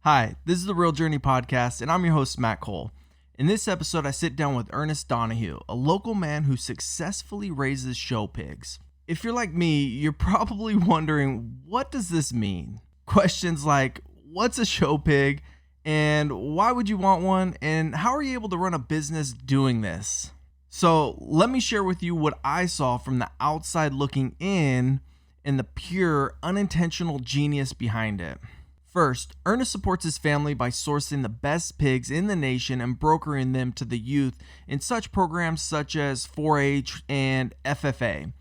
Hi, this is the Real Journey Podcast, and I'm your host, Matt Cole. In this episode, I sit down with Ernest Donohoe, a local man who successfully raises show pigs. If you're like me, you're probably wondering, what does this mean? Questions like, what's a show pig, and why would you want one, and how are you able to run a business doing this? So let me share with you what I saw from the outside looking in and the pure, unintentional genius behind it. First, Ernest supports his family by sourcing the best pigs in the nation and brokering them to the youth in such programs such as 4-H and FFA.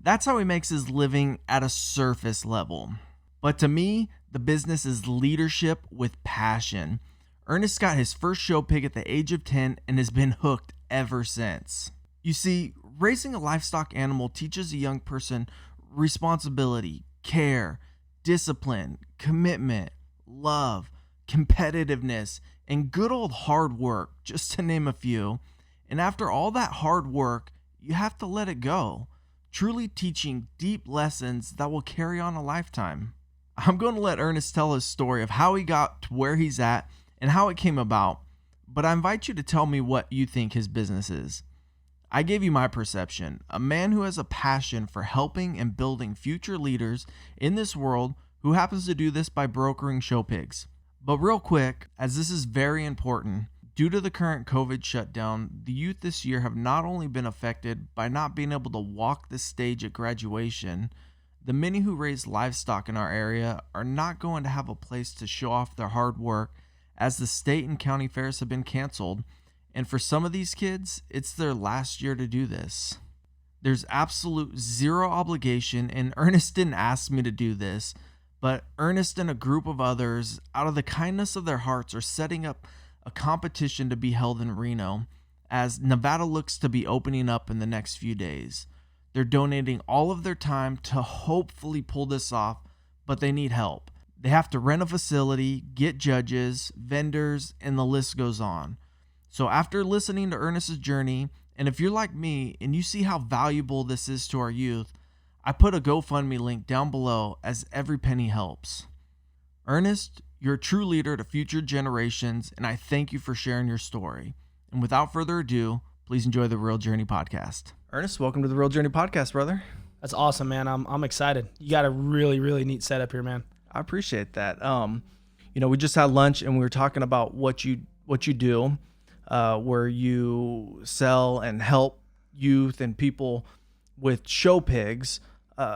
That's how he makes his living at a surface level. But to me, the business is leadership with passion. Ernest got his first show pig at the age of 10 and has been hooked ever since. You see, raising a livestock animal teaches a young person responsibility, care, discipline, commitment, love, competitiveness, and good old hard work, just to name a few. And after all that hard work, you have to let it go, truly teaching deep lessons that will carry on a lifetime. I'm going to let Ernest tell his story of how he got to where he's at and how it came about, but I invite you to tell me what you think his business is. I gave you my perception, a man who has a passion for helping and building future leaders in this world who happens to do this by brokering show pigs. But real quick, as this is very important, due to the current COVID shutdown, the youth this year have not only been affected by not being able to walk the stage at graduation, the many who raise livestock in our area are not going to have a place to show off their hard work as the state and county fairs have been canceled, and for some of these kids, it's their last year to do this. There's absolute zero obligation, and Ernest didn't ask me to do this, but Ernest and a group of others, out of the kindness of their hearts, are setting up a competition to be held in Reno, as Nevada looks to be opening up in the next few days. They're donating all of their time to hopefully pull this off, but they need help. They have to rent a facility, get judges, vendors, and the list goes on. So after listening to Ernest's journey, and if you're like me and you see how valuable this is to our youth, I put a GoFundMe link down below as every penny helps. Ernest, you're a true leader to future generations, and I thank you for sharing your story. And without further ado, please enjoy the Real Journey Podcast. Ernest, welcome to the Real Journey Podcast, brother. That's awesome, man. I'm excited. You got a really, really neat setup here, man. I appreciate that. We just had lunch and we were talking about what you do, where you sell and help youth and people with show pigs.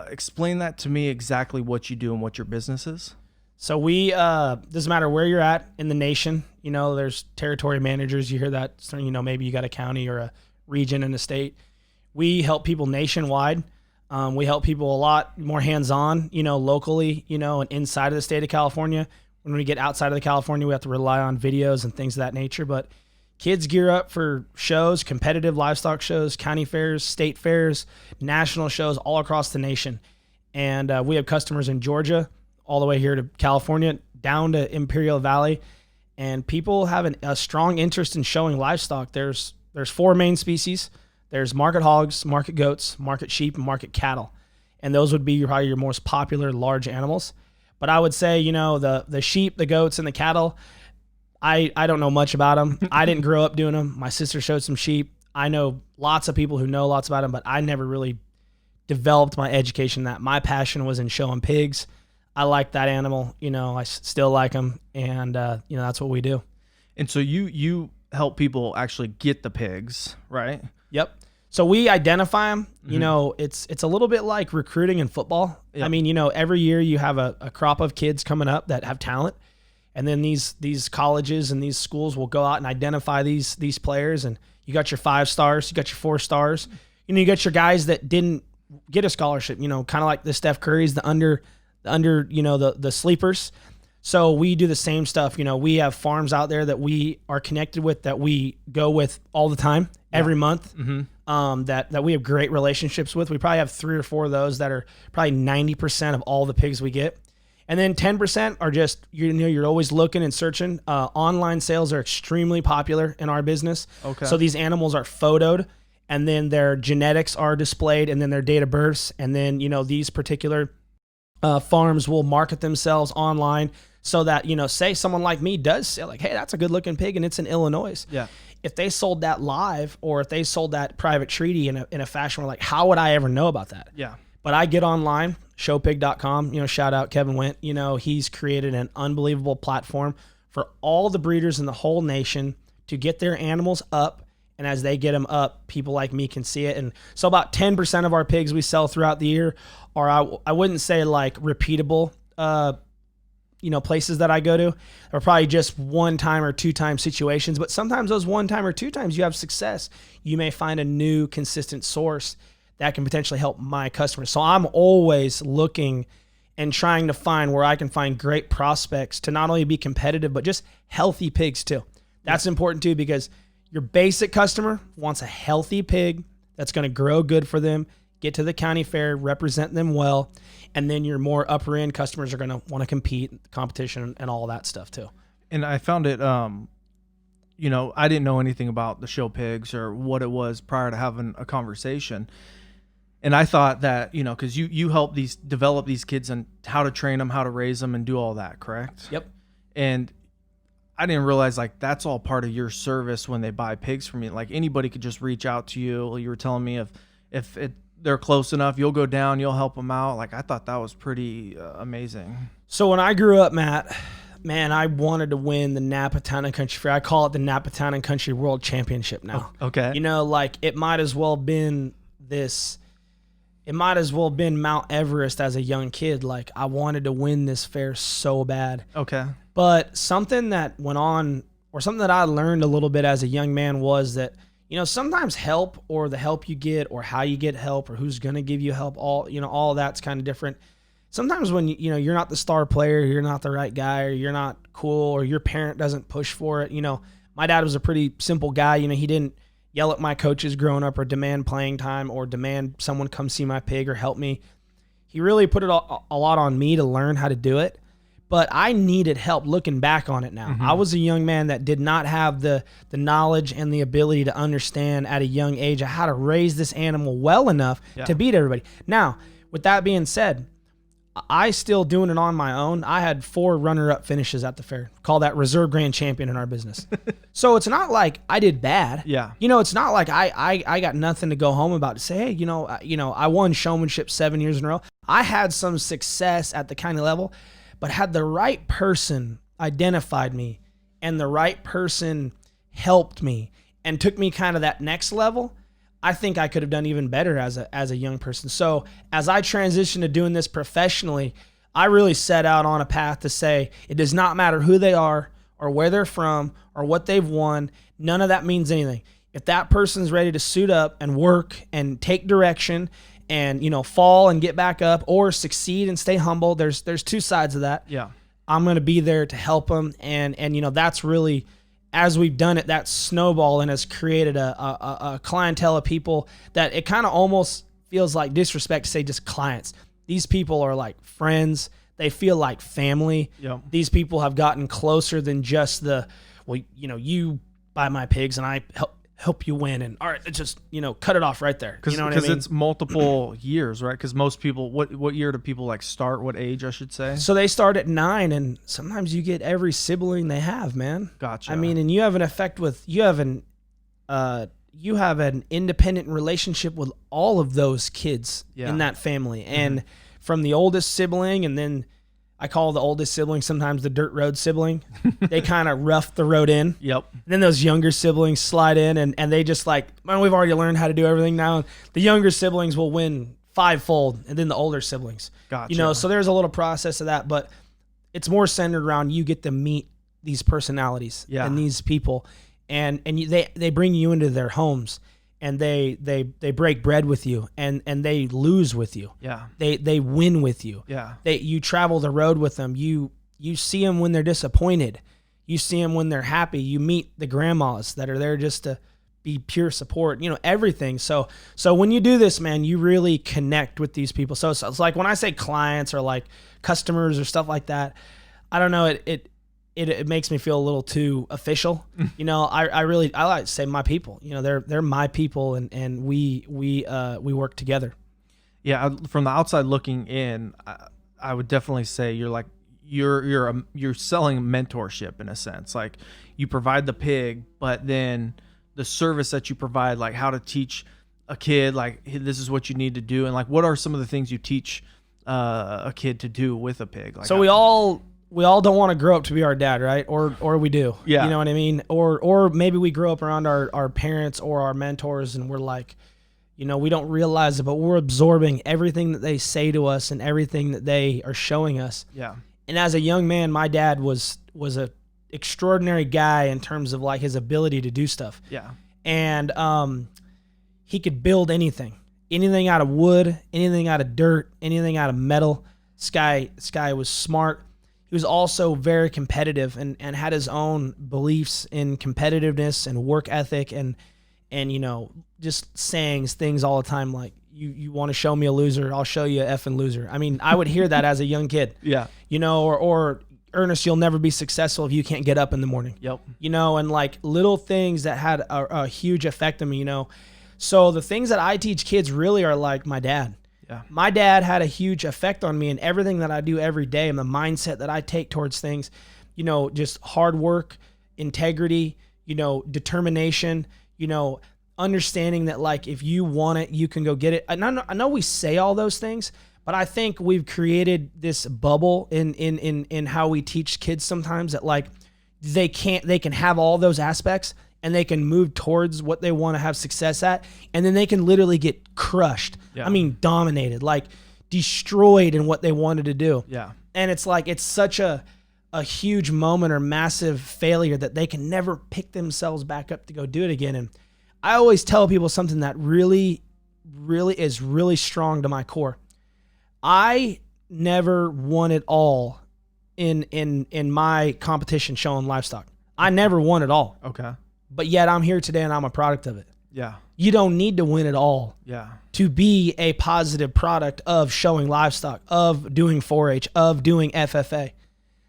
Explain that to me exactly what you do and what your business is. So we, doesn't matter where you're at in the nation, there's territory managers. You hear that, maybe you got a county or a region in a state. We help people nationwide. We help people a lot more hands-on, locally, and inside of the state of California. When we get outside of the California, we have to rely on videos and things of that nature. But kids gear up for shows, competitive livestock shows, county fairs, state fairs, national shows all across the nation. And we have customers in Georgia, all the way here to California, down to Imperial Valley. And people have a strong interest in showing livestock. There's 4 main species. There's market hogs, market goats, market sheep, and market cattle. And those would be probably your most popular large animals. But I would say, the sheep, the goats, and the cattle, I don't know much about them. I didn't grow up doing them. My sister showed some sheep. I know lots of people who know lots about them, but I never really developed my education in that. My passion was in showing pigs. I like that animal. I still like them. And, that's what we do. And so you help people actually get the pigs, right? Yep. So we identify them. Mm-hmm. It's a little bit like recruiting in football. Yep. I mean, every year you have a crop of kids coming up that have talent. And then these colleges and these schools will go out and identify these players. And you got your 5 stars, you got your 4 stars. You got your guys that didn't get a scholarship, kind of like the Steph Currys, the under, the sleepers. So we do the same stuff. We have farms out there that we are connected with, that we go with all the time, every month, that we have great relationships with. We probably have 3 or 4 of those that are probably 90% of all the pigs we get. And then 10% are just, you're always looking and searching. Online sales are extremely popular in our business. Okay. So these animals are photoed, and then their genetics are displayed, and then their date of births. And then, these particular farms will market themselves online. So that, say someone like me does say like, hey, that's a good looking pig and it's in Illinois. Yeah. If they sold that live, or if they sold that private treaty in a fashion where like, how would I ever know about that? Yeah. But I get online, showpig.com, shout out Kevin Went, he's created an unbelievable platform for all the breeders in the whole nation to get their animals up. And as they get them up, people like me can see it. And so about 10% of our pigs we sell throughout the year are, I wouldn't say like repeatable, places that I go to, are probably just one time or two time situations. But sometimes those one time or two times you have success, you may find a new consistent source that can potentially help my customers. So I'm always looking and trying to find where I can find great prospects to not only be competitive, but just healthy pigs too. That's important too, because your basic customer wants a healthy pig that's going to grow good for them, get to the county fair, represent them well, and then your more upper end customers are going to want to compete, competition, and all that stuff too. And I found it, I didn't know anything about the show pigs or what it was prior to having a conversation. And I thought that, because you help develop these kids on how to train them, how to raise them, and do all that, correct? Yep. And I didn't realize like that's all part of your service when they buy pigs from you. Like anybody could just reach out to you. You were telling me if they're close enough, you'll go down, you'll help them out. Like I thought that was pretty amazing. So when I grew up, Matt, man, I wanted to win the Napa Town and Country Fair. I call it the Napa Town and Country World Championship now. Okay. Like it might as well been Mount Everest as a young kid. Like I wanted to win this fair so bad. Okay. But something that went on, or something that I learned a little bit as a young man, was that, sometimes help, or the help you get, or how you get help, or who's going to give you help, all that's kind of different. Sometimes when, you're not the star player, you're not the right guy, or you're not cool, or your parent doesn't push for it. My dad was a pretty simple guy. He didn't yell at my coaches growing up, or demand playing time, or demand someone come see my pig or help me. He really put it a lot on me to learn how to do it. But I needed help looking back on it now. Mm-hmm. I was a young man that did not have the knowledge and the ability to understand at a young age how to raise this animal well enough to beat everybody. Now, with that being said, I still doing it on my own. I had 4 runner-up finishes at the fair. Call that reserve grand champion in our business. So it's not like I did bad. Yeah. It's not like I got nothing to go home about to say, hey, I won showmanship 7 years in a row. I had some success at the county level, but had the right person identified me, and the right person helped me and took me kind of that next level, I think I could have done even better as a young person. So as I transitioned to doing this professionally, I really set out on a path to say it does not matter who they are or where they're from or what they've won. None of that means anything. If that person's ready to suit up and work and take direction and, fall and get back up, or succeed and stay humble, there's 2 sides of that. Yeah. I'm going to be there to help them. And that's really, as we've done it, that snowball and has created a clientele of people that it kind of almost feels like disrespect to say just clients. These people are like friends. They feel like family. Yep. These people have gotten closer than just you buy my pigs and I help you win, and all right, it's just cut it off right there. You know what I mean? Because it's multiple years, right? Because most people, what year do people like start? What age, I should say? So they start at 9, and sometimes you get every sibling they have, man. Gotcha. I mean, and you have an independent relationship with all of those kids in that family, and from the oldest sibling, and then I call the oldest sibling sometimes the dirt road sibling. They kind of rough the road in. Yep. And then those younger siblings slide in, and they just like, man, we've already learned how to do everything now. The younger siblings will win 5-fold, and then the older siblings. Gotcha. So there's a little process of that, but it's more centered around you get to meet these personalities and these people, and they bring you into their homes. And they break bread with you, and they lose with you. Yeah. They win with you. Yeah. You travel the road with them. You see them when they're disappointed. You see them when they're happy. You meet the grandmas that are there just to be pure support. Everything. So when you do this, man, you really connect with these people. So it's like when I say clients or like customers or stuff like that, I don't know. It makes me feel a little too official. I like to say my people. They're my people, and we work together. Yeah, from the outside looking in, I would definitely say you're like you're selling mentorship in a sense. Like you provide the pig, but then the service that you provide, like how to teach a kid, like hey, this is what you need to do, and like what are some of the things you teach a kid to do with a pig? Like so we all don't want to grow up to be our dad, right? Or we do. Yeah. You know what I mean? Or maybe we grow up around our parents or our mentors, and we're like, you know, we don't realize it, but we're absorbing everything that they say to us and everything that they are showing us. Yeah. And as a young man, my dad was a extraordinary guy in terms of like his ability to do stuff. Yeah. And he could build anything out of wood, anything out of dirt, anything out of metal. This guy was smart. He was also very competitive and had his own beliefs in competitiveness and work ethic and you know, just saying things all the time like, you want to show me a loser, I'll show you a effing loser. I mean, I would hear that as a young kid. Yeah. You know, or Ernest, you'll never be successful if you can't get up in the morning. Yep. You know, and like little things that had a huge effect on me, you know. So the things that I teach kids really are like my dad. Yeah. My dad had a huge effect on me in everything that I do every day and the mindset that I take towards things, you know, just hard work, integrity, you know, determination, you know, understanding that like if you want it, you can go get it. I know we say all those things, but I think we've created this bubble in how we teach kids sometimes that like they can have all those aspects and they can move towards what they want to have success at, and then they can literally get crushed. Yeah. I mean, dominated, like destroyed in what they wanted to do. Yeah. And it's like it's such a huge moment or massive failure that they can never pick themselves back up to go do it again. And I always tell people something that really, really is really strong to my core. I never won it all in my competition showing livestock. I never won it all. Okay. But yet I'm here today and I'm a product of it. Yeah. You don't need to win it all. Yeah. To be a positive product of showing livestock, of doing 4-H, of doing FFA.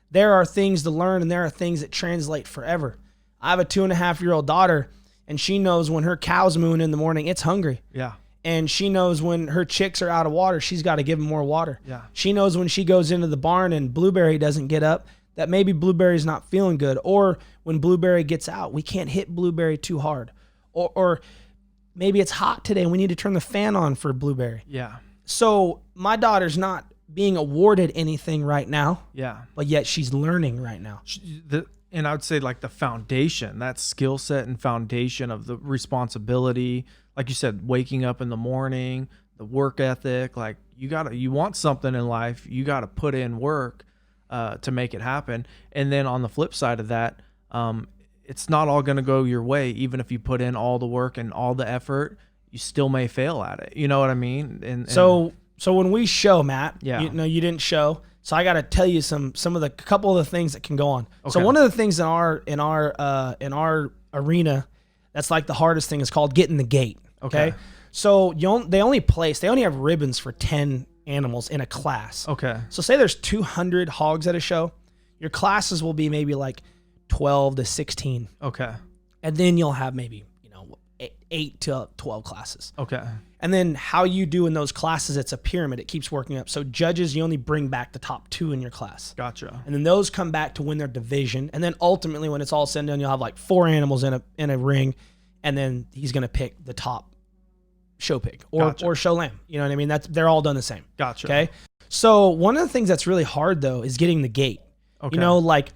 There are things to learn and there are things that translate forever. I have a 2.5-year-old daughter, and she knows when her cow's mooing in the morning, it's hungry. Yeah. And she knows when her chicks are out of water, she's got to give them more water. Yeah. She knows when she goes into the barn and Blueberry doesn't get up, that maybe Blueberry's not feeling good. Or when Blueberry gets out, we can't hit Blueberry too hard. Or maybe it's hot today and we need to turn the fan on for Blueberry. Yeah. So my daughter's not being awarded anything right now. Yeah. But yet she's learning right now. And I would say like the foundation, that skill set and foundation of the responsibility, like you said, waking up in the morning, the work ethic, like you want something in life, you got to put in work to make it happen. And then on the flip side of that, it's not all going to go your way. Even if you put in all the work and all the effort, you still may fail at it. You know what I mean? And so when we show, Matt, yeah. you didn't show. So I got to tell you some of the couple of the things that can go on. Okay. So one of the things in our arena that's like the hardest thing is called getting the gate. Okay. So they only have ribbons for 10 animals in a class. Okay. So say there's 200 hogs at a show, your classes will be maybe like 12 to 16. Okay. And then you'll have maybe 8 to 12 classes. Okay. And then how you do in those classes, it's a pyramid. It keeps working up. So judges, you only bring back the top 2 in your class. Gotcha. And then those come back to win their division. And then ultimately, when it's all said and done, you'll have like 4 animals in a ring. And then he's going to pick the top show pig or show lamb. You know what I mean? They're all done the same. Gotcha. Okay. So one of the things that's really hard though is getting the gate. Okay. You know, like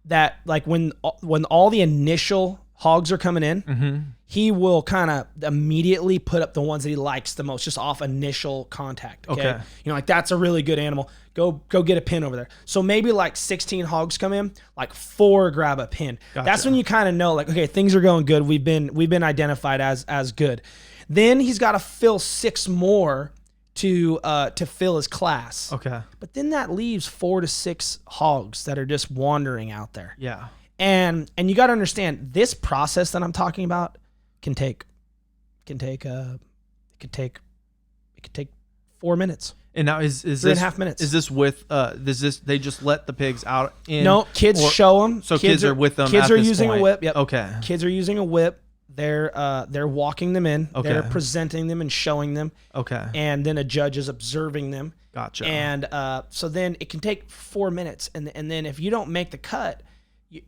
that, like when all the initial hogs are coming in, mm-hmm. he will kind of immediately put up the ones that he likes the most, just off initial contact. Okay. You know, like that's a really good animal. Go get a pin over there. So maybe like 16 hogs come in, like 4 grab a pin. Gotcha. That's when you kind of know, like, okay, things are going good. We've been identified as good. Then he's got to fill 6 more to fill his class. Okay. But then that leaves 4 to 6 hogs that are just wandering out there. Yeah. And you got to understand, this process that I'm talking about can take 4 minutes. And now is 3.5 minutes. Is this with they just let the pigs out in? No, kids show them. So kids are with them. Kids at are this using point. a whip. Yep. Okay. Kids are using a whip. They're walking them in. Okay. They're presenting them and showing them. Okay. And then a judge is observing them. Gotcha. And so then it can take 4 minutes. And then if you don't make the cut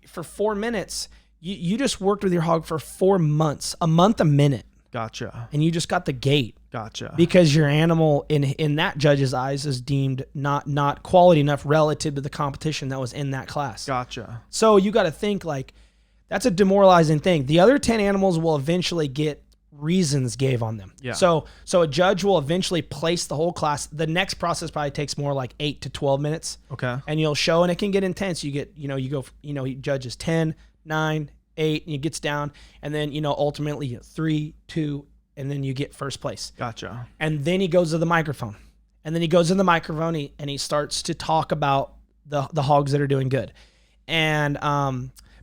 for 4 minutes, you just worked with your hog for 4 months, a month, a minute. Gotcha. And you just got the gate. Gotcha. Because your animal in that judge's eyes is deemed not quality enough relative to the competition that was in that class. Gotcha. So you got to think like that's a demoralizing thing. The other 10 animals will eventually get reasons gave on them. Yeah. So a judge will eventually place the whole class. The next process probably takes more like 8 to 12 minutes. Okay. And you'll show, and it can get intense. You get, he judges 10, 9, 8, and it gets down, and then, ultimately 3, 2, and then you get first place. Gotcha. And then he goes to the microphone. And then he goes to the microphone and he starts to talk about the hogs that are doing good. And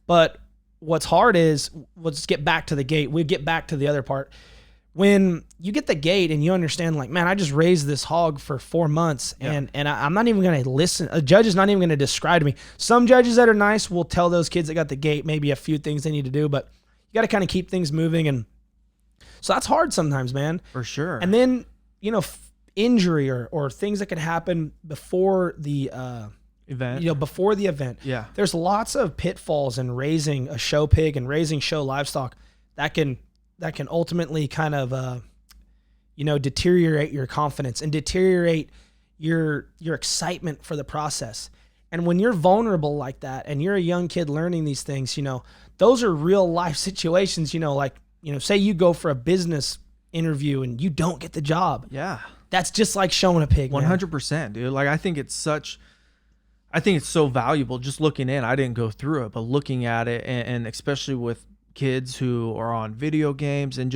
but what's hard is, let's get back to the gate. We get back to the other part. When you get the gate and you understand, like, man, I just raised this hog for 4 months, and I'm not even going to listen. A judge is not even going to describe to me. Some judges that are nice will tell those kids that got the gate maybe a few things they need to do, but you got to kind of keep things moving. And so that's hard sometimes, man. For sure. And then, injury or things that can happen before the event. Before the event. Yeah. There's lots of pitfalls in raising a show pig and raising show livestock that can ultimately kind of deteriorate your confidence and deteriorate your excitement for the process. And when you're vulnerable like that and you're a young kid learning these things, those are real life situations, say you go for a business interview and you don't get the job. Yeah. That's just like showing a pig. 100%, dude. Like, I think it's so valuable just looking in. I didn't go through it, but looking at it, and especially with kids who are on video games and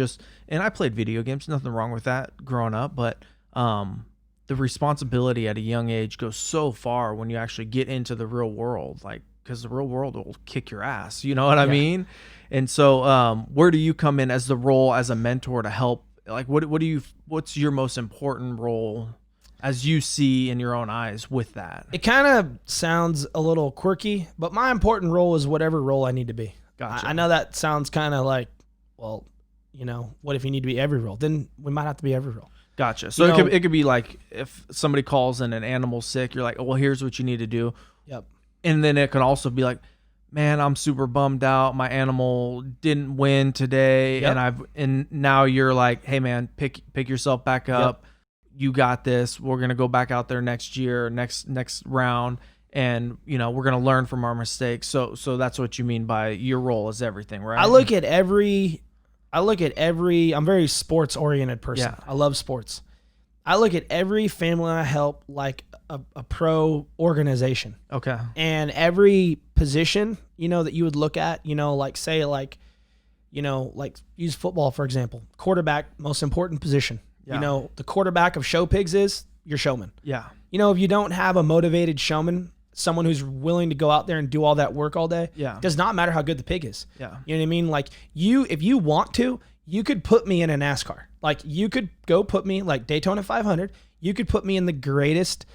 I played video games, nothing wrong with that growing up, but the responsibility at a young age goes so far when you actually get into the real world, like, because the real world will kick your ass, you know what I mean? And so where do you come in as the role as a mentor to help? Like, what's your most important role as you see in your own eyes with that? It kind of sounds a little quirky, but my important role is whatever role I need to be. Gotcha. I know that sounds kind of like, well, what if you need to be every role? Then we might have to be every role. Gotcha. So it could be like, if somebody calls in an animal sick, you're like, oh, well, here's what you need to do. Yep. And then it can also be like, man, I'm super bummed out. My animal didn't win today. Yep. And now you're like, hey man, pick yourself back up. Yep. You got this. We're going to go back out there next year, next round. And, we're going to learn from our mistakes. So that's what you mean by your role is everything, right? I look at every, I'm a very sports oriented person. Yeah. I love sports. I look at every family I help like a pro organization. Okay. And every position, that you would look at, like say like, like use football, for example, quarterback, most important position. Yeah. The quarterback of show pigs is your showman. Yeah. If you don't have a motivated showman, someone who's willing to go out there and do all that work all day, it does not matter how good the pig is. Yeah. You know what I mean? Like if you want to, you could put me in a NASCAR. Like you could go put me like Daytona 500. You could put me in the greatest,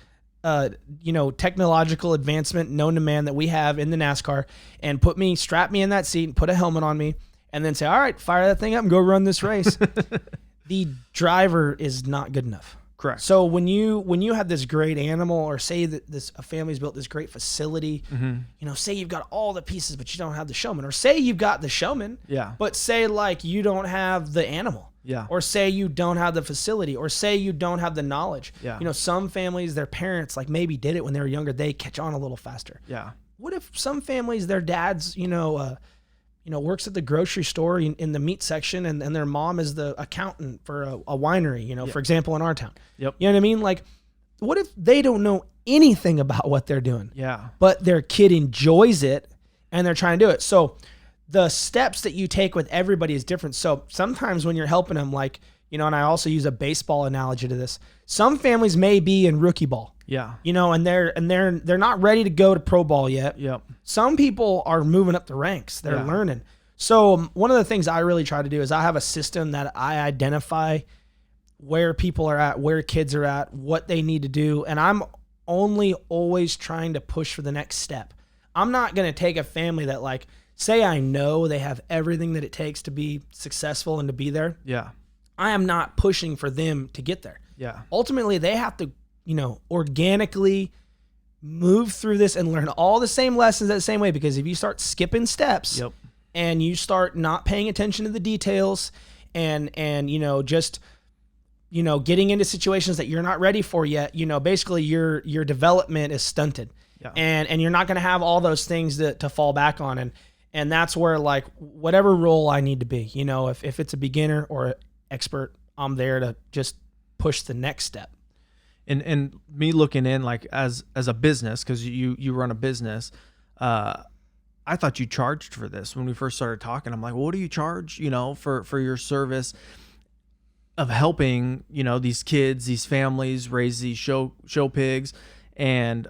technological advancement known to man that we have in the NASCAR, and strap me in that seat and put a helmet on me, and then say, all right, fire that thing up and go run this race. The driver is not good enough. Correct. So when you have this great animal, or say that a family's built this great facility, say you've got all the pieces, but you don't have the showman, or say you've got the showman, but say like you don't have the animal, or say you don't have the facility, or say you don't have the knowledge. Some families, their parents like maybe did it when they were younger, they catch on a little faster. What if some families, their dads, works at the grocery store in the meat section, and their mom is the accountant for a winery, for example, in our town. Yep. You know what I mean? Like, what if they don't know anything about what they're doing? Yeah. But their kid enjoys it and they're trying to do it. So the steps that you take with everybody is different. So sometimes when you're helping them, like, and I also use a baseball analogy to this. Some families may be in rookie ball. Yeah. And they're not ready to go to pro ball yet. Yep. Some people are moving up the ranks. They're learning. So one of the things I really try to do is I have a system that I identify where people are at, where kids are at, what they need to do. And I'm only always trying to push for the next step. I'm not going to take a family that, like, say I know they have everything that it takes to be successful and to be there. Yeah. I am not pushing for them to get there. Yeah. Ultimately, they have to organically move through this and learn all the same lessons that same way. Because if you start skipping steps and you start not paying attention to the details and just getting into situations that you're not ready for yet, basically your development is stunted. Yeah. And you're not going to have all those things to fall back on. And that's where, like, whatever role I need to be, if it's a beginner or an expert, I'm there to just push the next step. And me looking in, like, as a business, because you run a business, I thought you charged for this when we first started talking. I'm like, well, what do you charge, for your service of helping, these kids, these families raise these show pigs and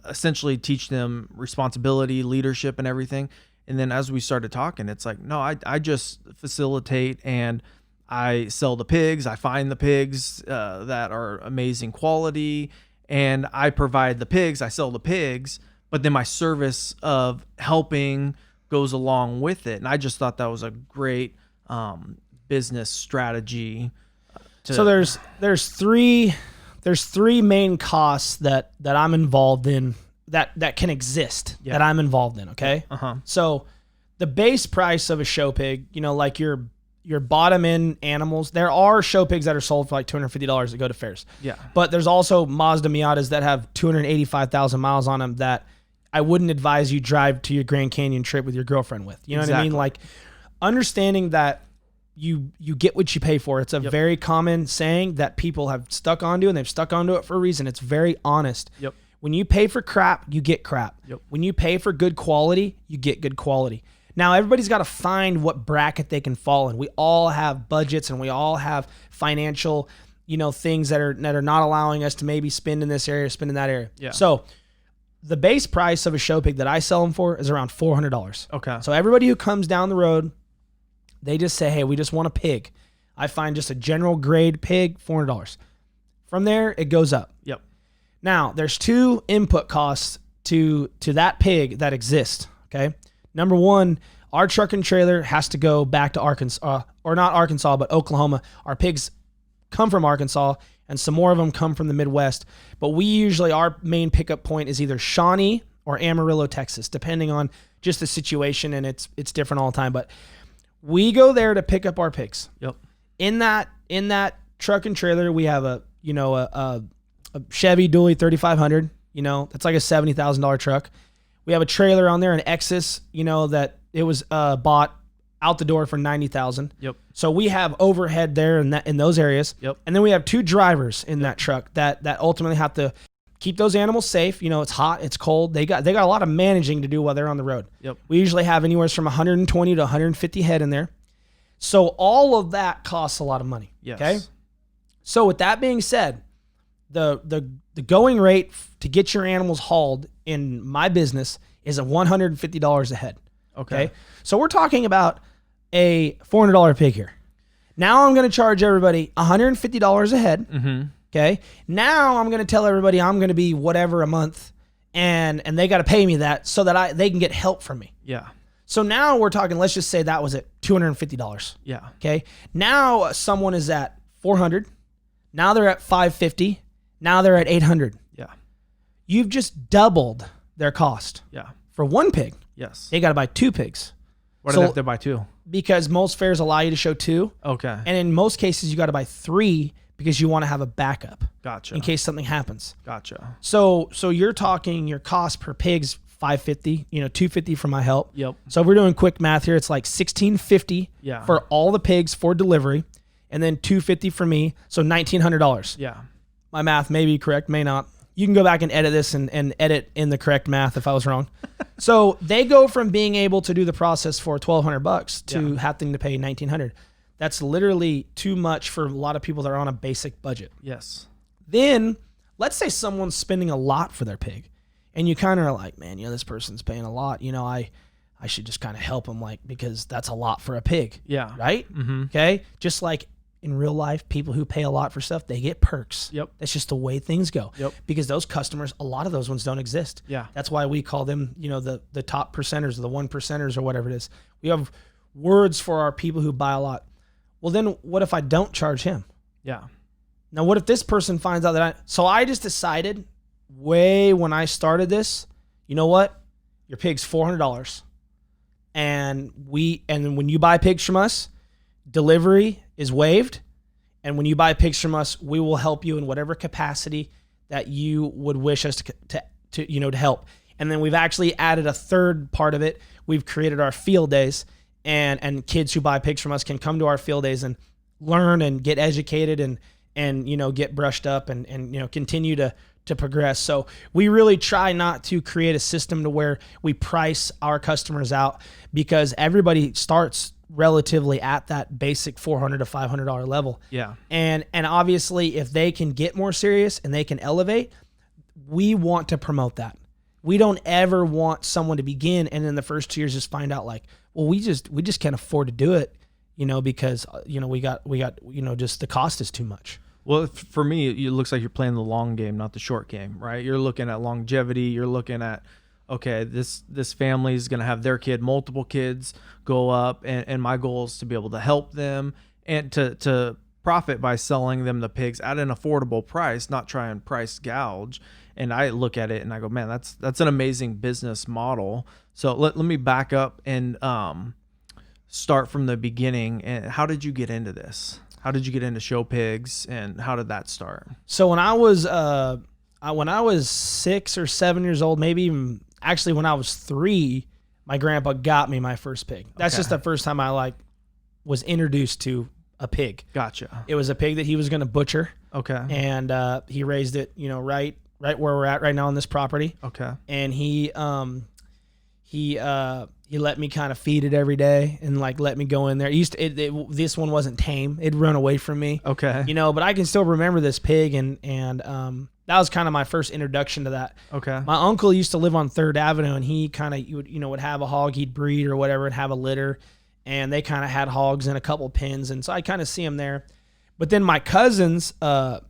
essentially teach them responsibility, leadership, and everything. And then as we started talking, it's like, no, I just facilitate and I sell the pigs. I find the pigs that are amazing quality, and I provide the pigs. I sell the pigs, but then my service of helping goes along with it. And I just thought that was a great business strategy. So there's three main costs that I'm involved in that can exist that I'm involved in. Okay. So the base price of a show pig, like your bottom end animals, there are show pigs that are sold for like $250 that go to fairs. Yeah. But there's also Mazda Miatas that have 285,000 miles on them that I wouldn't advise you drive to your Grand Canyon trip with your girlfriend with. You know what I mean? Like, understanding that you get what you pay for. It's a very common saying that people have stuck onto, and they've stuck onto it for a reason. It's very honest. Yep. When you pay for crap, you get crap. Yep. When you pay for good quality, you get good quality. Now, everybody's got to find what bracket they can fall in. We all have budgets, and we all have financial, things that are not allowing us to maybe spend in this area, spend in that area. Yeah. So the base price of a show pig that I sell them for is around $400. Okay. So everybody who comes down the road, they just say, hey, we just want a pig. I find just a general grade pig, $400. From there, it goes up. Yep. Now, there's two input costs to that pig that exist, okay? Number one, our truck and trailer has to go back to Arkansas, or not Arkansas, but Oklahoma. Our pigs come from Arkansas, and some more of them come from the Midwest. But our main pickup point is either Shawnee or Amarillo, Texas, depending on just the situation, and it's different all the time. But we go there to pick up our pigs. Yep. In that truck and trailer, we have a Chevy Dually 3500. That's like a $70,000 truck. We have a trailer on there, an Exus, that it was bought out the door for $90,000. Yep. So we have overhead there in those areas. Yep. And then we have two drivers in that truck that ultimately have to keep those animals safe. It's hot, it's cold. They got a lot of managing to do while they're on the road. Yep. We usually have anywhere from 120 to 150 head in there. So all of that costs a lot of money. Yes. Okay. So with that being said, the going rate to get your animals hauled in my business is $150 a head. Okay. So we're talking about a $400 pig here. Now I'm going to charge everybody $150 a head. Mm-hmm. Okay. Now I'm going to tell everybody I'm going to be whatever a month, and they got to pay me that so that they can get help from me. Yeah. So now we're talking, let's just say that was at $250. Yeah. Okay. Now someone is at $400. Now they're at $550. Now they're at $800. Yeah. You've just doubled their cost. Yeah. For one pig. Yes. They got to buy two pigs. Why do they have to buy two? Because most fairs allow you to show two. Okay. And in most cases, you got to buy three because you want to have a backup. Gotcha. In case something happens. Gotcha. So you're talking your cost per pig's $550, $250 for my help. Yep. So if we're doing quick math here, it's like $1,650 for all the pigs for delivery, and then $250 for me, so $1,900. Yeah. My math may be correct, may not. You can go back and edit this and edit in the correct math if I was wrong. So they go from being able to do the process for $1,200 to having to pay $1,900. That's literally too much for a lot of people that are on a basic budget. Yes. Then let's say someone's spending a lot for their pig, and you kind of are like, man, this person's paying a lot. I should just kind of help them, because that's a lot for a pig. Yeah. Right? Mm-hmm. Okay. Just like in real life, people who pay a lot for stuff, they get perks. Yep. That's just the way things go. Yep. Because those customers, a lot of those ones don't exist. Yeah. That's why we call them, the top percenters, or the 1%ers, or whatever it is. We have words for our people who buy a lot. Well, then what if I don't charge him? Yeah. Now, what if this person finds out that so I just decided when I started this, you know what? Your pig's $400. And when you buy pigs from us, delivery is waived. And when you buy pigs from us, we will help you in whatever capacity that you would wish us to help. And then we've actually added a third part of it. We've created our field days, and kids who buy pigs from us can come to our field days and learn and get educated and get brushed up and continue to progress. So we really try not to create a system to where we price our customers out, because everybody starts relatively at that basic $400 to $500 level. Yeah. And obviously if they can get more serious and they can elevate, we want to promote that. We don't ever want someone to begin and in the first 2 years just find out like, well, we just can't afford to do it, because we got just the cost is too much. Well, for me, it looks like you're playing the long game, not the short game, right? You're looking at longevity. You're looking at, okay, this family is going to have their kid, multiple kids go up, and my goal is to be able to help them and to profit by selling them the pigs at an affordable price, not try and price gouge. And I look at it and I go, man, that's an amazing business model. So let me back up and start from the beginning. And how did you get into this? How did you get into show pigs, and how did that start? So when I was 6 or 7 years old, maybe even actually when I was 3, my grandpa got me my first pig. That's just the first time I was introduced to a pig. Gotcha. It was a pig that he was going to butcher. Okay. And he raised it, right where we're at right now on this property. Okay. And he let me kind of feed it every day and let me go in there. This one wasn't tame. It'd run away from me. Okay. But I can still remember this pig and that was kind of my first introduction to that. Okay. My uncle used to live on 3rd Avenue, and he kind of would have a hog he'd breed or whatever and have a litter, and they kind of had hogs in a couple pens, and so I kind of see them there. But then my cousins who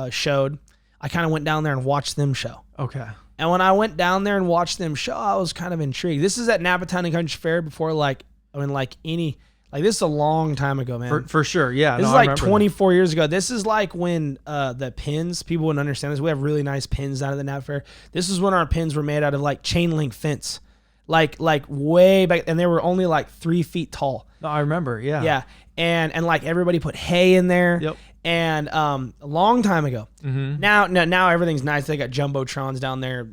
showed, I kind of went down there and watched them show. Okay. And when I went down there and watched them show, I was kind of intrigued. This is at Napa Town and Country Fair before this is a long time ago, man. For sure, yeah. This is 24 years ago. This is when the pins, people wouldn't understand this. We have really nice pins out of the Napa Fair. This is when our pins were made out of chain link fence, way back, and they were only 3 feet tall. No, I remember, yeah. Yeah, and everybody put hay in there. Yep. And a long time ago. Mm-hmm. Now everything's nice. They got jumbotrons down there,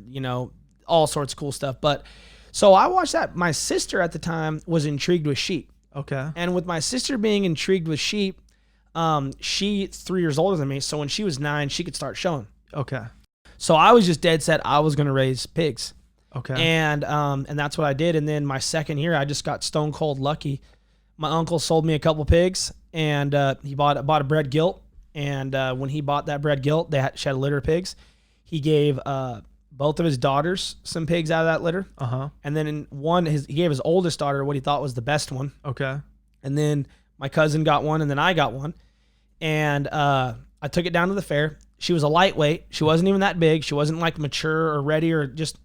all sorts of cool stuff. But so I watched that. My sister at the time was intrigued with sheep. Okay. And with my sister being intrigued with sheep, she's 3 years older than me. So when she was 9, she could start showing. Okay. So I was just dead set I was going to raise pigs. Okay. And that's what I did. And then my second year, I just got stone cold lucky. My uncle sold me a couple pigs, and he bought a bred gilt. And when he bought that bred gilt, she had a litter of pigs. He gave both of his daughters some pigs out of that litter. Uh-huh. And then he gave his oldest daughter what he thought was the best one. Okay. And then my cousin got one, and then I got one. And I took it down to the fair. She was a lightweight. She wasn't even that big. She wasn't mature or ready or just,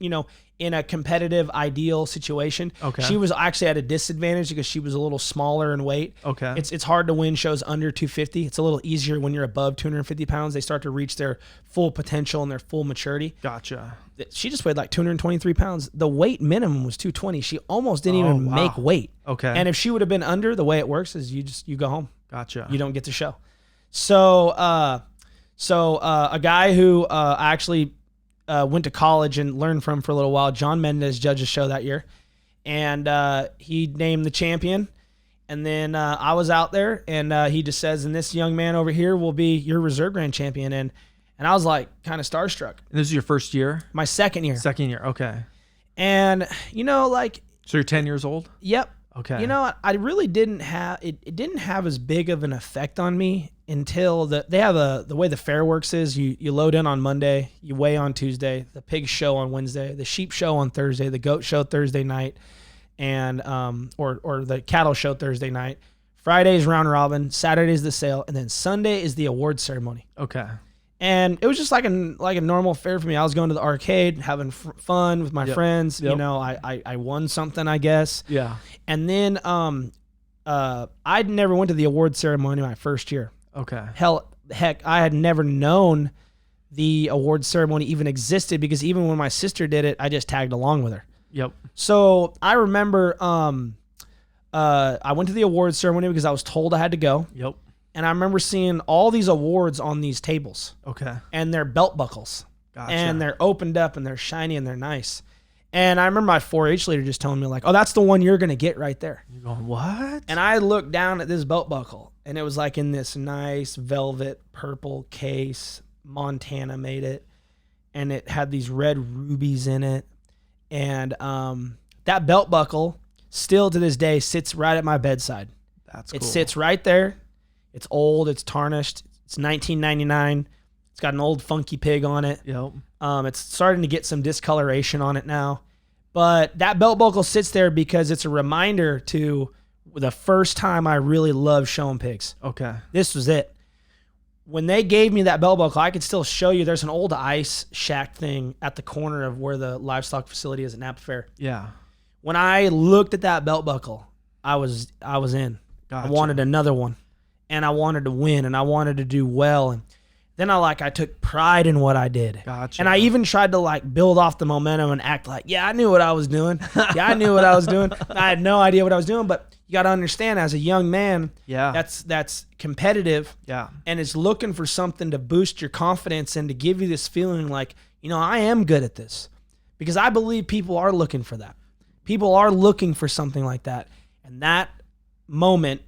in a competitive, ideal situation. Okay. She was actually at a disadvantage because she was a little smaller in weight. Okay. It's hard to win shows under 250. It's a little easier when you're above 250 pounds. They start to reach their full potential and their full maturity. Gotcha. She just weighed 223 pounds. The weight minimum was 220. She almost didn't even make weight. Okay. And if she would have been under, the way it works is you go home. Gotcha. You don't get to show. So a guy who actually went to college and learned from for a little while, John Mendez, judged a show that year, and he named the champion. And then I was out there, and he just says, and this young man over here will be your reserve grand champion. And I was kind of starstruck. And this is your first year? My second year. Second year, okay. And, So you're 10 years old? Yep. Okay. I really didn't have, it didn't have as big of an effect on me until they have the way the fair works is you load in on Monday, you weigh on Tuesday, the pig show on Wednesday, the sheep show on Thursday, the goat show Thursday night, and or the cattle show Thursday night. Friday is round robin, Saturday is the sale, and then Sunday is the award ceremony. Okay. And it was just like a normal fair for me. I was going to the arcade, having fun with my friends. Yep. I won something, I guess. Yeah. And then I'd never went to the award ceremony my first year. Okay. Heck, I had never known the award ceremony even existed because even when my sister did it, I just tagged along with her. Yep. So I remember I went to the awards ceremony because I was told I had to go. Yep. And I remember seeing all these awards on these tables. Okay. And they're belt buckles. Gotcha. And they're opened up and they're shiny and they're nice. And I remember my 4-H leader just telling me like, oh, that's the one you're going to get right there. You're going, what? And I looked down at this belt buckle and it was like in this nice velvet purple case. Montana made it. And it had these red rubies in it. And that belt buckle still to this day sits right at my bedside. That's cool. It sits right there. It's old. It's tarnished. It's 1999. It's got an old funky pig on it. Yep. It's starting to get some discoloration on it now. But that belt buckle sits there because it's a reminder to the first time I really loved showing pigs. Okay. This was it. When they gave me that belt buckle, I could still show you. There's an old ice shack thing at the corner of where the livestock facility is at Napa Fair. Yeah. When I looked at that belt buckle, I was in. Gotcha. I wanted another one, and I wanted to win, and I wanted to do well, and then I took pride in what I did. Gotcha. And I even tried to build off the momentum and act like, yeah, I knew what I was doing. Yeah, I knew what I was doing. I had no idea what I was doing, but you got to understand, as a young man, that's competitive. Yeah. And is looking for something to boost your confidence and to give you this feeling like, I am good at this, because I believe people are looking for that. People are looking for something like that. And that moment,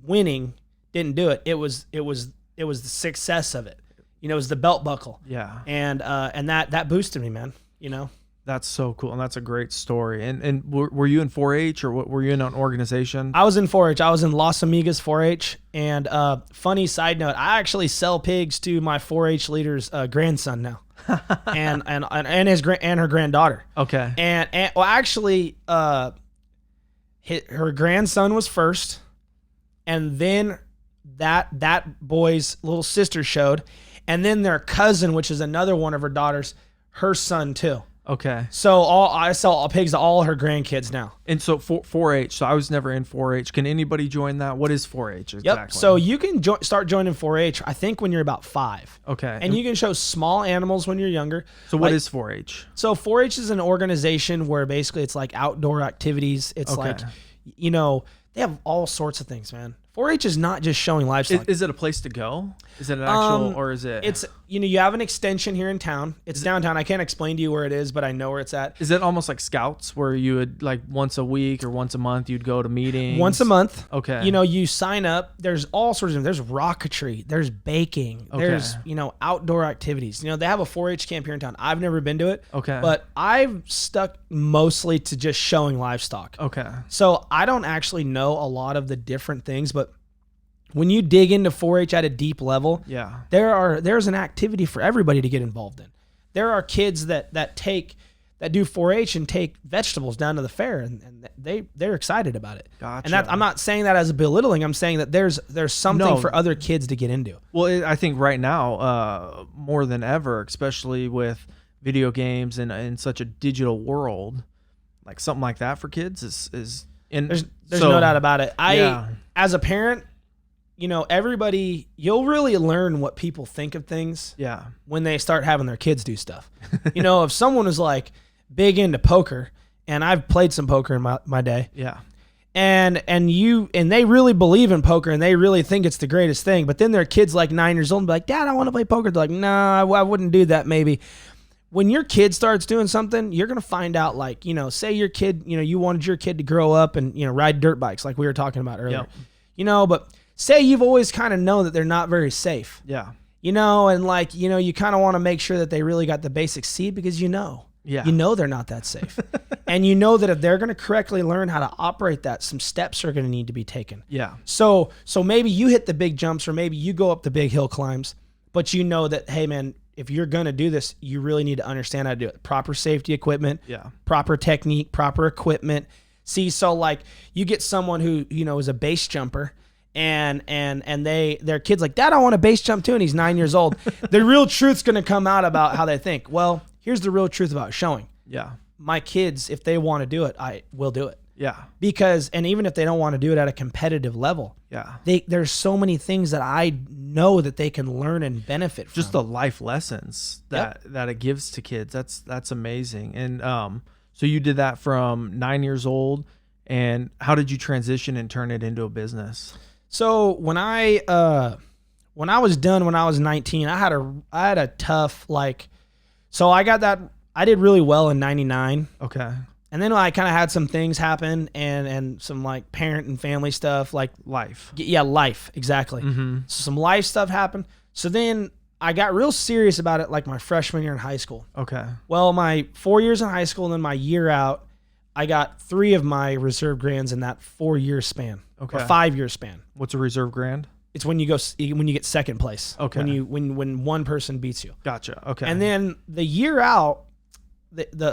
winning, didn't do it. It was the success of it. It was the belt buckle. Yeah. And that boosted me, man. That's so cool. And that's a great story. And were you in 4-H or were you in an organization? I was in 4-H. I was in Las Amigas 4-H. And funny side note, I actually sell pigs to my 4-H leader's grandson now. and her granddaughter. Okay. And well, actually, her grandson was first, and then that boy's little sister showed, and then their cousin, which is another one of her daughters, her son too. Okay. So I sell pigs to all her grandkids now. And so 4-H. So I was never in 4-H. Can anybody join that? What is 4-H exactly? Yep. So you can start joining 4-H. I think when you're about 5. Okay. And you can show small animals when you're younger. So what is 4-H? So 4-H is an organization where basically it's like outdoor activities. It's like, they have all sorts of things, man. 4-H is not just showing livestock. Is it a place to go? Is it an actual, or is it? It's, you have an extension here in town. It's downtown. I can't explain to you where it is, but I know where it's at. Is it almost like Scouts where you would once a week or once a month you'd go to meetings? Once a month. Okay. You sign up. There's all sorts of, there's rocketry, there's baking, there's, outdoor activities. They have a 4-H camp here in town. I've never been to it. Okay. But I've stuck mostly to just showing livestock. Okay. So I don't actually know a lot of the different things, but when you dig into 4-H at a deep level, there's an activity for everybody to get involved in. There are kids that do 4-H and take vegetables down to the fair, and they're excited about it. Gotcha. And I'm not saying that as a belittling. I'm saying that there's something for other kids to get into. Well, I think right now, more than ever, especially with video games and in such a digital world, like something like that for kids is there's no doubt about it. As a parent, everybody, you'll really learn what people think of things when they start having their kids do stuff. If someone is big into poker, and I've played some poker in my day. Yeah. And they really believe in poker and they really think it's the greatest thing. But then their kid's 9 years old and be like, Dad, I want to play poker. They're like, no, I wouldn't do that maybe. When your kid starts doing something, you're going to find out say your kid, you wanted your kid to grow up and, ride dirt bikes like we were talking about earlier. Yep. But say you've always kind of known that they're not very safe. Yeah. You kind of want to make sure that they really got the basic seed because they're not that safe. And that if they're going to correctly learn how to operate that, some steps are going to need to be taken. Yeah. So maybe you hit the big jumps or maybe you go up the big hill climbs, but that, hey man, if you're going to do this, you really need to understand how to do it. Proper safety equipment, proper technique, proper equipment. See, so you get someone who, is a base jumper, and their kid's like, Dad, I want a base jump too, and he's 9 years old. The real truth's going to come out about how they think. Well, here's the real truth about showing. Yeah. My kids, if they want to do it, I will do it. Yeah. Because, and even if they don't want to do it at a competitive level, Yeah. there's so many things that I know that they can learn and benefit from. Just the life lessons that it gives to kids. That's amazing. And so you did that from 9 years old, and how did you transition and turn it into a business? So when I was done when I was 19, I had a tough so I did really well in 99. Okay. And then I kind of had some things happen and some like parent and family stuff, like Life. Yeah, life. Exactly. Mm-hmm. So some life stuff happened. So then I got real serious about it like my freshman year in high school. Okay. Well, my 4 years in high school and then my year out, I got 3 of my reserve grands in that 4-year span. Okay. Or 5-year span. What's a reserve grand? It's when you get second place. Okay. When one person beats you. Gotcha. Okay. And then the year out,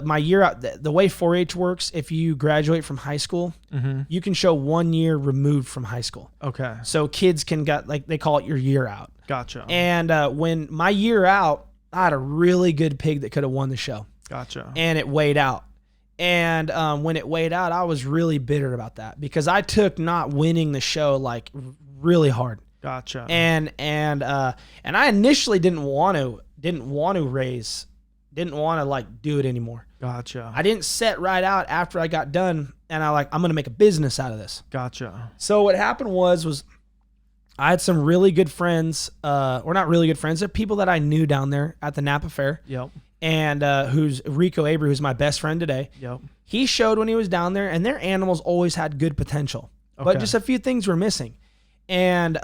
my year out, the way 4-H works, if you graduate from high school, mm-hmm. you can show 1 year removed from high school. Okay. So kids can they call it your year out. Gotcha. And when my year out, I had a really good pig that could have won the show. Gotcha. And it weighed out. And when it weighed out, I was really bitter about that because I took not winning the show like really hard. Gotcha. And I initially didn't want to do it anymore. Gotcha. I didn't set right out after I got done, and I'm going to make a business out of this. Gotcha. So what happened was I had some really good friends, or not really good friends, they're people that I knew down there at the Napa Fair. Yep. And who's Rico Avery, who's my best friend today. Yep. He showed when he was down there, and their animals always had good potential, but just a few things were missing. And